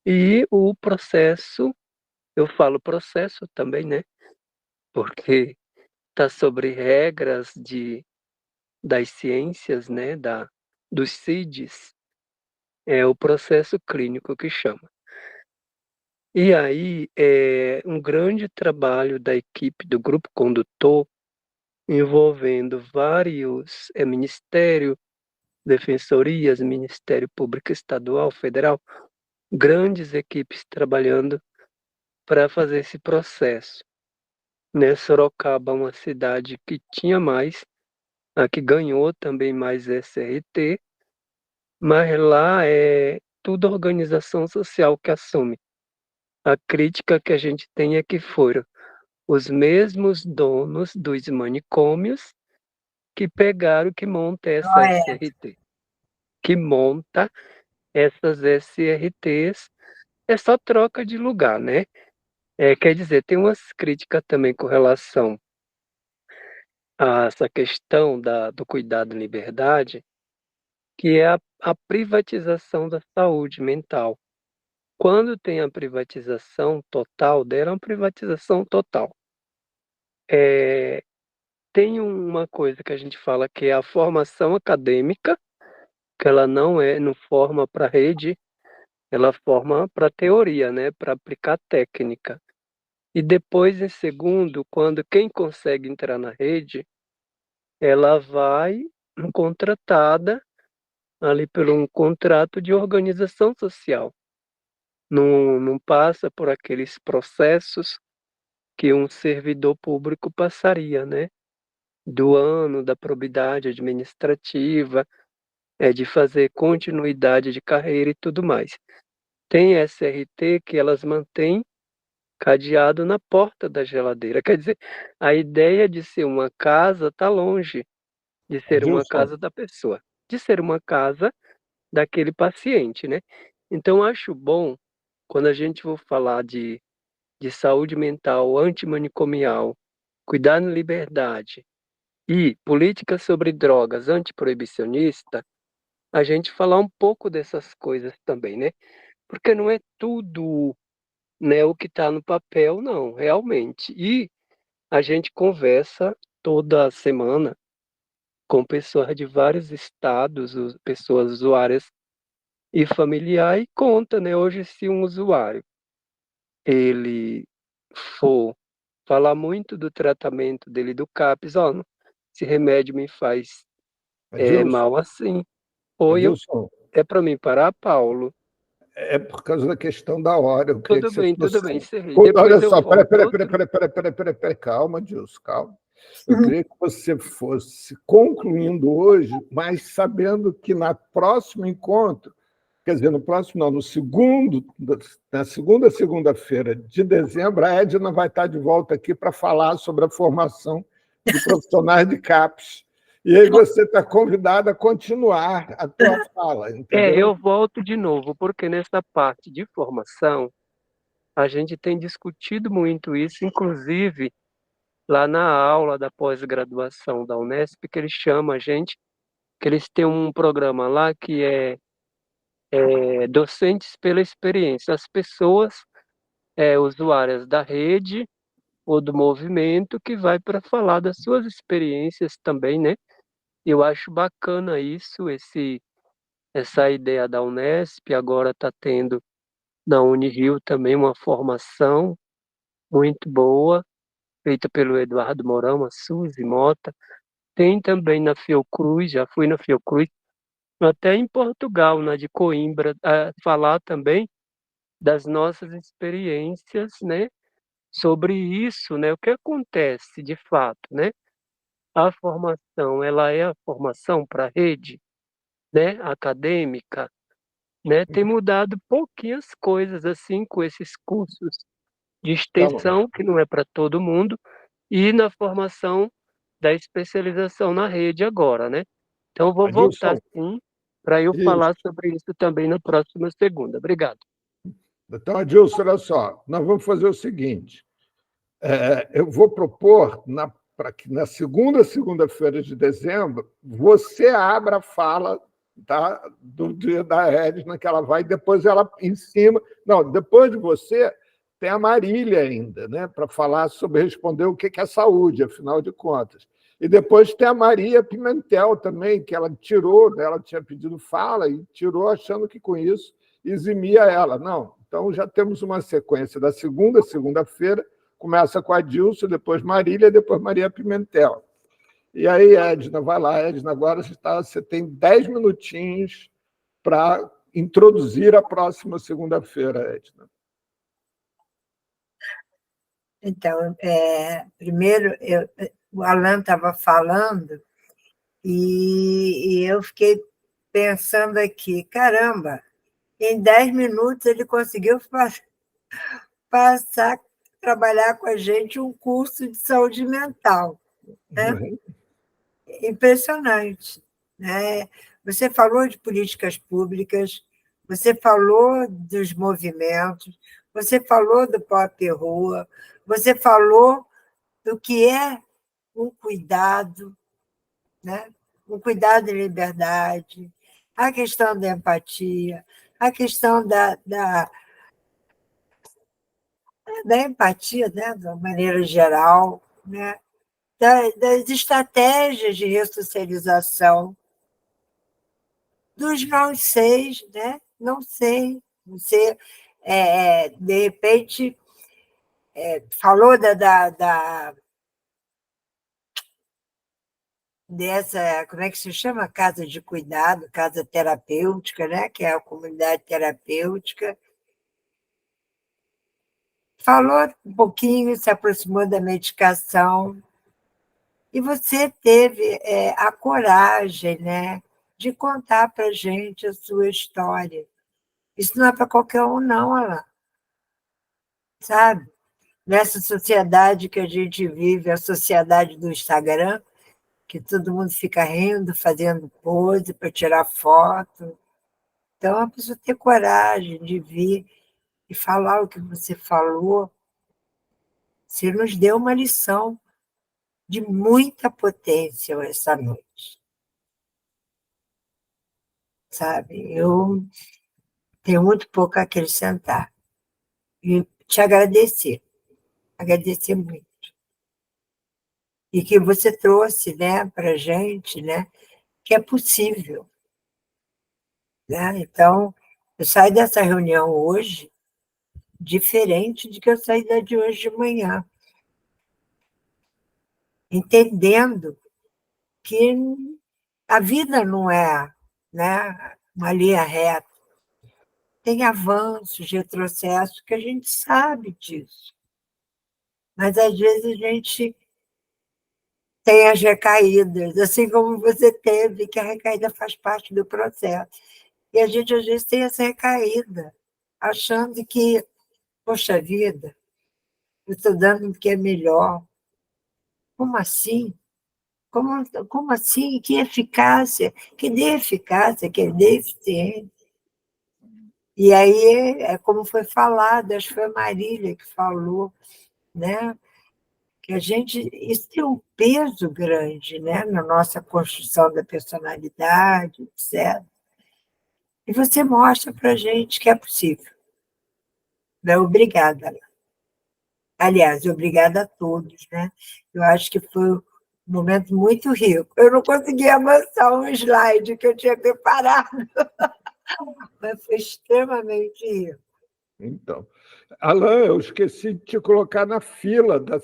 e o processo, eu falo processo também, né? Porque está sobre regras das ciências, né? Dos CIDs, é o processo clínico que chama. E aí é um grande trabalho da equipe do grupo condutor, envolvendo vários ministérios, defensorias, Ministério Público Estadual, Federal, grandes equipes trabalhando para fazer esse processo. Né? Sorocaba é uma cidade que tinha mais, a que ganhou também mais SRT, mas lá é tudo organização social que assume. A crítica que a gente tem é que foram os mesmos donos dos manicômios que pegaram, que monta essa SRT. Que monta essas SRTs, é só troca de lugar, né? Quer dizer, tem umas críticas também com relação a essa questão do cuidado em liberdade, que é a privatização da saúde mental. Quando tem a privatização total dela, é uma privatização total. Tem uma coisa que a gente fala que é a formação acadêmica, que ela não forma para rede, ela forma para teoria, né? Para aplicar técnica. E depois, em segundo, quando quem consegue entrar na rede, ela vai contratada ali por um contrato de organização social. Não passa por aqueles processos que um servidor público passaria, né? Do ano, da probidade administrativa, de fazer continuidade de carreira e tudo mais. Tem SRT que elas mantêm cadeado na porta da geladeira. Quer dizer, a ideia de ser uma casa está longe de ser uma Adilson. casa da pessoa, de ser uma casa daquele paciente, né? Então, acho bom, quando a gente for falar de saúde mental antimanicomial, cuidar na liberdade e política sobre drogas antiproibicionista, a gente falar um pouco dessas coisas também, né? Porque não é tudo, né, o que está no papel, não, realmente. E a gente conversa toda semana com pessoas de vários estados, pessoas usuárias e familiar, e conta, né? Hoje, se um usuário ele for falar muito do tratamento dele do CAPS, esse remédio me faz mal Adilson. assim. Oi, Adilson, é para mim parar, Paulo? é por causa da questão da hora. Eu queria que você fosse. Tudo bem, encerrei. Olha Depois eu só, volto. peraí, calma, Adilson, calma. Eu queria que você fosse concluindo hoje, mas sabendo que na próximo encontro, quer dizer, no próximo não, no segundo, na segunda-feira de dezembro, a Edna vai estar de volta aqui para falar sobre a formação de profissionais de CAPES. E aí você está convidada a continuar a tua fala, entendeu? Eu volto de novo, porque nessa parte de formação, a gente tem discutido muito isso, inclusive lá na aula da pós-graduação da Unesp, que eles chamam a gente, que eles têm um programa lá que é Docentes pela Experiência. As pessoas, usuárias da rede ou do movimento, que vai para falar das suas experiências também, né? Eu acho bacana isso, essa ideia da Unesp, agora está tendo na Unirio também uma formação muito boa, feita pelo Eduardo Mourão, a Suzy Mota. Tem também na Fiocruz, já fui na Fiocruz, até em Portugal, na de Coimbra, falar também das nossas experiências, né, sobre isso, né, o que acontece de fato, né? A formação, ela é a formação para a rede, né, acadêmica, né? Tem mudado pouquinhas coisas assim com esses cursos de extensão, que não é para todo mundo, e na formação da especialização na rede agora, né? Então, vou voltar Adilson, sim para eu isso. falar sobre isso também na próxima segunda. Obrigado. Então, Adilson, olha só, nós vamos fazer o seguinte, eu vou propor para que na segunda-feira de dezembro você abra a fala, tá, do dia da Edna, que ela vai, depois ela em cima. Não, depois de você, tem a Marília ainda, né, para falar sobre responder o que é saúde, afinal de contas. E depois tem a Maria Pimentel também, que ela tirou, ela tinha pedido fala e tirou achando que com isso eximia ela. Não, então já temos uma sequência da segunda-feira, começa com a Dilson, depois Marília, depois Maria Pimentel. E aí, Edna, vai lá, Edna, agora você tem 10 minutinhos para introduzir a próxima segunda-feira, Edna. Então, primeiro, o Alan estava falando e eu fiquei pensando aqui, caramba, em 10 minutos ele conseguiu passar a trabalhar com a gente um curso de saúde mental, né? Impressionante, né? Você falou de políticas públicas, você falou dos movimentos, você falou do pop rua, você falou do que é um cuidado, né? Um cuidado de liberdade, a questão da empatia, a questão da empatia, né? De uma maneira geral, né? Das estratégias de ressocialização, dos não seis, né? Não sei. Você, de repente, falou dessa, como é que se chama? Casa de cuidado, casa terapêutica, né? Que é a comunidade terapêutica. Falou um pouquinho, se aproximou da medicação, e você teve a coragem, né, de contar para a gente a sua história. Isso não é para qualquer um, não, Alain. Sabe? Nessa sociedade que a gente vive, a sociedade do Instagram, que todo mundo fica rindo, fazendo pose para tirar foto. Então, a pessoa ter coragem de vir e falar o que você falou, você nos deu uma lição de muita potência essa noite. Sabe? Eu tenho muito pouco a acrescentar. E te agradecer muito. E que você trouxe, né, para a gente, né, que é possível. Né? Então, eu saio dessa reunião hoje diferente de que eu saí da de hoje de manhã, entendendo que a vida não é, né, uma linha reta. Tem avanços, retrocessos, que a gente sabe disso. Mas, às vezes, a gente tem as recaídas, assim como você teve, que a recaída faz parte do processo. E a gente, às vezes, tem essa recaída, achando que, poxa vida, eu estou dando o que é melhor. Como assim? Como assim? Que eficácia? Que de eficácia, que de eficiência. E aí, é como foi falado, acho que foi a Marília que falou, né? Que a gente, isso tem um peso grande, né? Na nossa construção da personalidade, etc. E você mostra para a gente que é possível. Né? Obrigada. Aliás, obrigada a todos, né? Eu acho que foi um momento muito rico. Eu não consegui avançar um slide que eu tinha preparado, mas foi extremamente rico. Então, Alain, eu esqueci de te colocar na fila da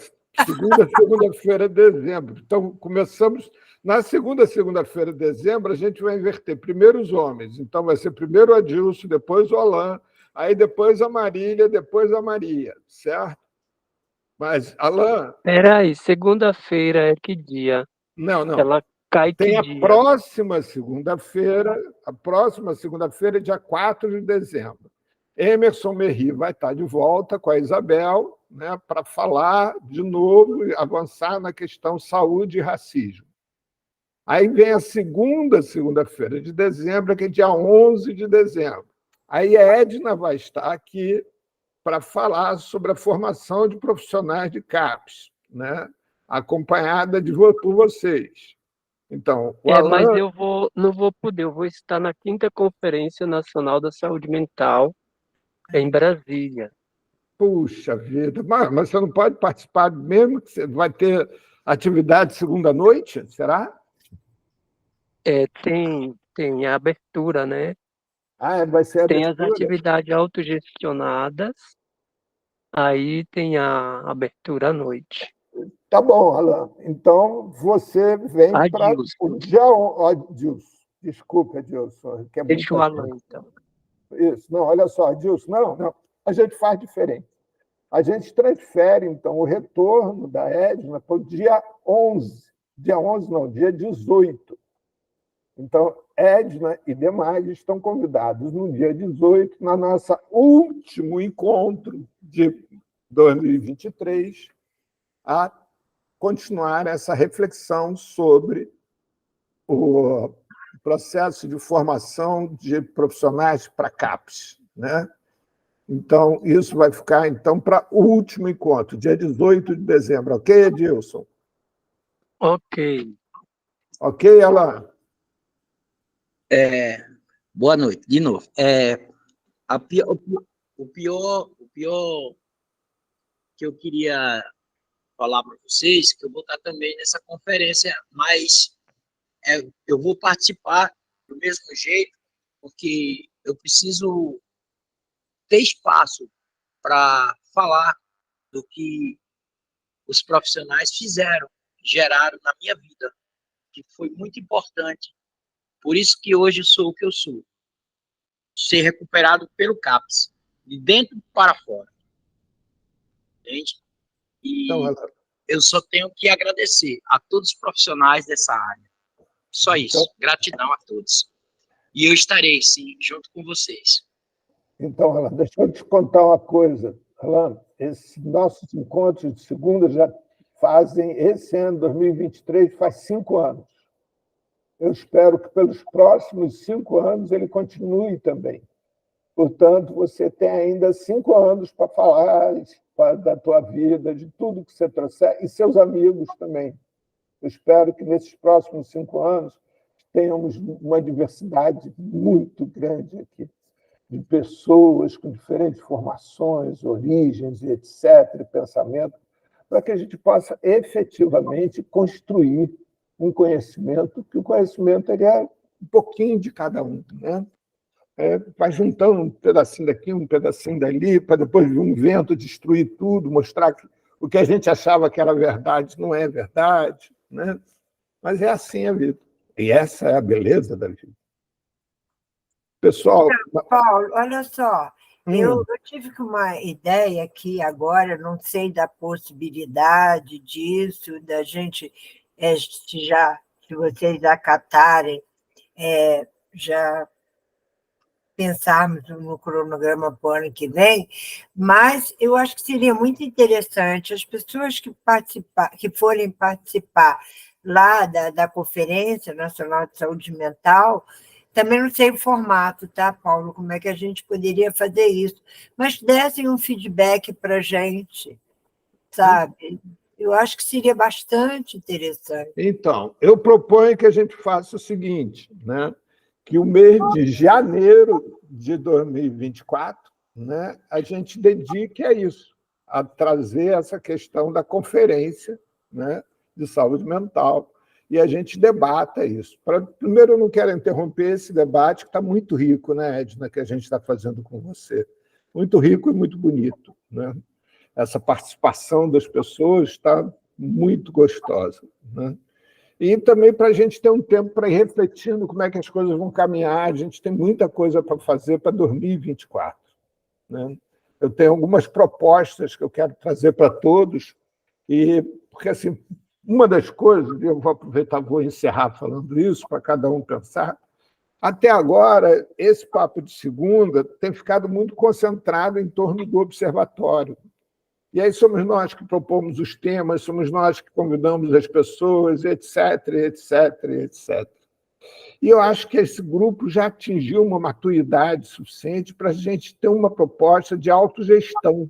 segunda-feira de dezembro. Então, começamos na segunda-feira de dezembro, a gente vai inverter primeiro os homens. Então, vai ser primeiro o Adilson, depois o Alain, aí depois a Marília, depois a Maria, certo? Mas, Alain... Peraí, segunda-feira é que dia? Não. Ela cai que Tem a dia? próxima segunda-feira, dia 4 de dezembro. Emerson Merri vai estar de volta com a Isabel, né, para falar de novo, avançar na questão saúde e racismo. Aí vem a segunda-feira de dezembro, que é dia 11 de dezembro. Aí a Edna vai estar aqui para falar sobre a formação de profissionais de CAPES, né, acompanhada por vocês. Então, o Mas Alain... não vou poder, eu vou estar na 5ª Conferência Nacional da Saúde Mental em Brasília. Puxa vida, mas você não pode participar mesmo que você vai ter atividade segunda-noite, será? Tem a abertura, né? Vai ser a Tem as abertura? atividades autogestionadas, aí tem a abertura à noite. Tá bom, Alain. Então, você vem para o dia... Adilson, desculpa, Adilson, que é Deixa o muita Alan, coisa. então. Isso, não, olha só, Adilson, não, a gente faz diferente. A gente transfere, então, o retorno da Edna para o dia 11. Dia 11 não, dia 18. Então, Edna e demais estão convidados no dia 18, na nossa último encontro de 2023, a continuar essa reflexão sobre o processo de formação de profissionais para CAPES, né? Então, isso vai ficar então para o último encontro, dia 18 de dezembro. Ok, Edilson? Ok. Ok, Alain? Boa noite, de novo. O pior que eu queria falar para vocês, que eu vou estar também nessa conferência, mas eu vou participar do mesmo jeito, porque eu preciso ter espaço para falar do que os profissionais geraram na minha vida, que foi muito importante. Por isso que hoje eu sou o que eu sou. Ser recuperado pelo CAPES, de dentro para fora. Entende? E Então, eu só tenho que agradecer a todos os profissionais dessa área. Só isso. Então, gratidão a todos. E eu estarei, sim, junto com vocês. Então, Alain, deixa eu te contar uma coisa. Alain, esses nossos encontros de segunda já fazem, esse ano, 2023, faz 5 anos. Eu espero que pelos próximos 5 anos ele continue também. Portanto, você tem ainda 5 anos para falar da tua vida, de tudo que você trouxer, e seus amigos também. Eu espero que nesses próximos 5 anos tenhamos uma diversidade muito grande aqui, de pessoas com diferentes formações, origens, e etc., pensamento, para que a gente possa efetivamente construir um conhecimento, que o conhecimento ele é um pouquinho de cada um, né? Vai juntando um pedacinho daqui, um pedacinho dali, para depois vir um vento destruir tudo, mostrar que o que a gente achava que era verdade não é verdade, né? Mas é assim a vida. E essa é a beleza da vida. Pessoal... Paulo, olha só, eu tive uma ideia aqui agora, não sei da possibilidade disso, da gente se vocês acatarem, já pensarmos no cronograma para o ano que vem, mas eu acho que seria muito interessante as pessoas que forem participar lá da Conferência Nacional de Saúde Mental, também não sei o formato, tá, Paulo, como é que a gente poderia fazer isso, mas dessem um feedback para a gente, sabe? Eu acho que seria bastante interessante. Então, eu proponho que a gente faça o seguinte, né? Que o mês de janeiro de 2024, né, a gente dedique a isso, a trazer essa questão da conferência, né, de saúde mental, e a gente debata isso. Primeiro, eu não quero interromper esse debate, que está muito rico, né, Edna, que a gente está fazendo com você. Muito rico e muito bonito, né? Essa participação das pessoas está muito gostosa, né? E também para a gente ter um tempo para ir refletindo como é que as coisas vão caminhar. A gente tem muita coisa para fazer para 2024. Né? Eu tenho algumas propostas que eu quero trazer para todos, porque assim, uma das coisas, eu vou aproveitar, vou encerrar falando isso, para cada um pensar, até agora, esse papo de segunda tem ficado muito concentrado em torno do observatório. E aí somos nós que propomos os temas, somos nós que convidamos as pessoas, etc, etc, etc. E eu acho que esse grupo já atingiu uma maturidade suficiente para a gente ter uma proposta de autogestão,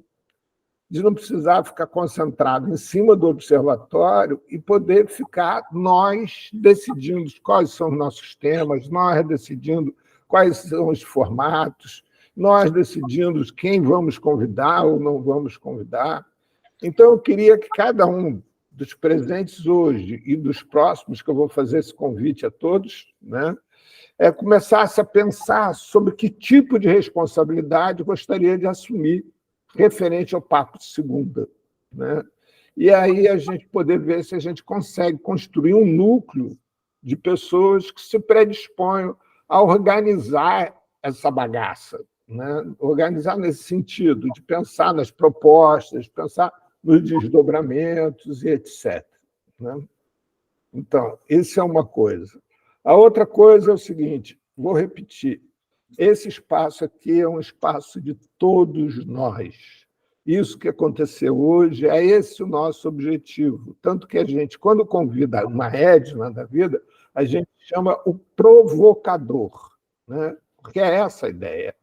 de não precisar ficar concentrado em cima do observatório e poder ficar nós decidindo quais são os nossos temas, nós decidindo quais são os formatos, nós decidimos quem vamos convidar ou não vamos convidar. Então, eu queria que cada um dos presentes hoje e dos próximos, que eu vou fazer esse convite a todos, né, começasse a pensar sobre que tipo de responsabilidade gostaria de assumir referente ao papo de segunda. Né? E aí a gente poder ver se a gente consegue construir um núcleo de pessoas que se predisponham a organizar essa bagaça, né? Organizar nesse sentido, de pensar nas propostas, pensar nos desdobramentos e etc. Né? Então, isso é uma coisa. A outra coisa é o seguinte, vou repetir, esse espaço aqui é um espaço de todos nós. Isso que aconteceu hoje, é esse o nosso objetivo. Tanto que a gente, quando convida uma Edna da vida, a gente chama o provocador, né? Porque é essa a ideia.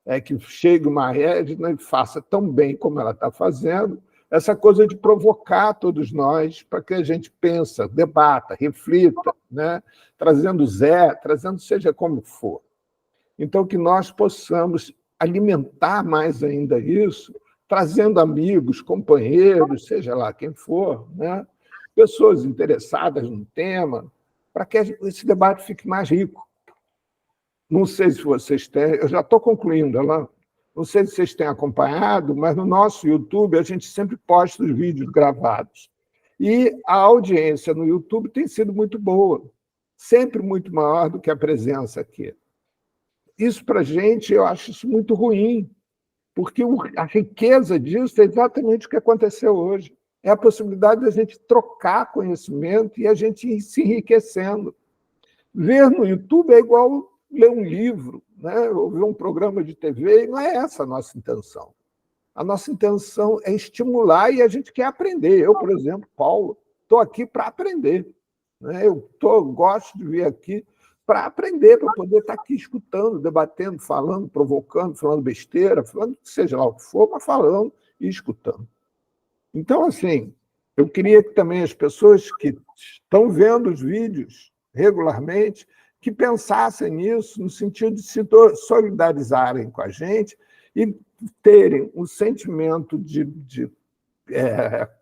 É que chegue uma Edna e faça tão bem como ela está fazendo, essa coisa de provocar todos nós para que a gente pense, debata, reflita, né? Trazendo Zé, trazendo seja como for. Então, que nós possamos alimentar mais ainda isso, trazendo amigos, companheiros, seja lá quem for, né? Pessoas interessadas no tema, para que esse debate fique mais rico. Não sei se vocês têm, eu já estou concluindo, Alain, não sei se vocês têm acompanhado, mas no nosso YouTube a gente sempre posta os vídeos gravados. E a audiência no YouTube tem sido muito boa, sempre muito maior do que a presença aqui. Isso, para a gente, eu acho isso muito ruim, porque a riqueza disso é exatamente o que aconteceu hoje. É a possibilidade de a gente trocar conhecimento e a gente ir se enriquecendo. Ver no YouTube é igual ler um livro, né? Ou ver um programa de TV, e não é essa a nossa intenção. A nossa intenção é estimular e a gente quer aprender. Eu, por exemplo, Paulo, estou aqui para aprender. Né? Eu gosto de vir aqui para aprender, para poder estar aqui escutando, debatendo, falando, provocando, falando besteira, falando seja lá o que for, mas falando e escutando. Então, assim, eu queria que também as pessoas que estão vendo os vídeos regularmente, que pensassem nisso no sentido de se solidarizarem com a gente e terem um sentimento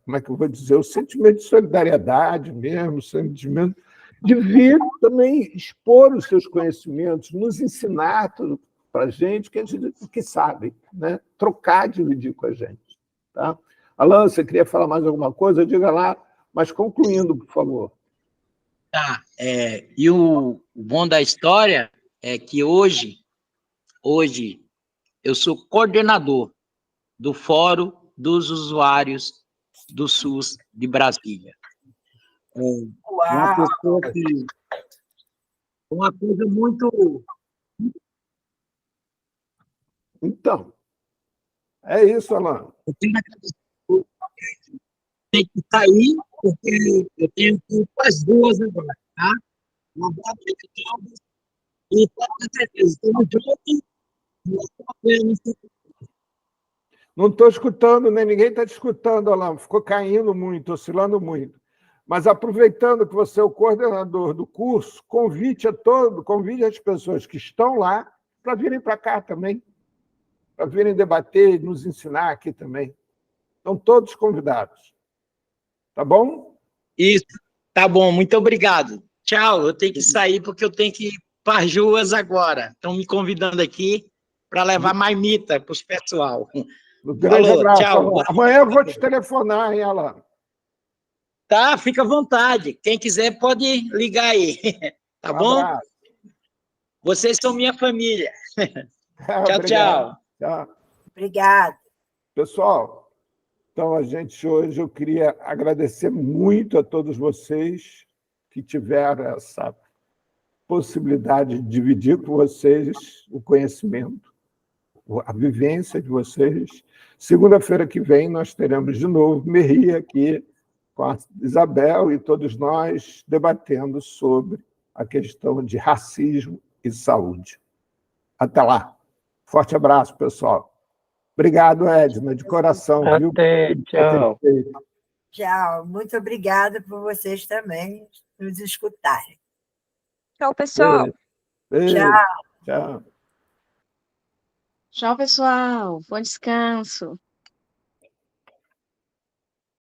como é que eu vou dizer, o sentimento de solidariedade mesmo, o sentimento de vir também expor os seus conhecimentos, nos ensinar tudo para a gente que sabe, né? Trocar, dividir com a gente. Tá? Alain, você queria falar mais alguma coisa? Diga lá, mas concluindo, por favor. Tá, e o bom da história é que hoje eu sou coordenador do Fórum dos Usuários do SUS de Brasília. Uma Uau! pessoa que... Uma coisa muito... Então, é isso, Alan. Eu tenho que sair, porque eu tenho que ir para as duas agora, tá? Um abraço a todos e com certeza, estamos juntos. Não estou escutando, nem ninguém está te escutando, Alan. Ficou caindo muito, oscilando muito. Mas aproveitando que você é o coordenador do curso, convide as pessoas que estão lá para virem para cá também, para virem debater, nos ensinar aqui também. Estão todos convidados. Tá bom? Isso, tá bom, muito obrigado. Tchau, eu tenho que sair porque eu tenho que ir para as ruas agora. Estão me convidando aqui para levar marmita para os pessoal. Um grande Falou, abraço, tchau. Alan. Amanhã eu vou te telefonar, hein, Alan? Tá, fica à vontade. Quem quiser pode ligar aí. Tá Um bom? abraço. Vocês são minha família. Tchau, Obrigado. tchau. Tchau. Obrigada. Pessoal, então hoje eu queria agradecer muito a todos vocês que tiveram essa possibilidade de dividir com vocês o conhecimento, a vivência de vocês. Segunda-feira que vem nós teremos de novo Merri aqui com a Isabel e todos nós debatendo sobre a questão de racismo e saúde. Até lá. Forte abraço, pessoal. Obrigado, Edna, de coração. Viu? Até, tchau. Tchau. Muito obrigada por vocês também nos escutarem. Tchau, pessoal. Beijo. Tchau. Tchau. Tchau, pessoal. Bom descanso.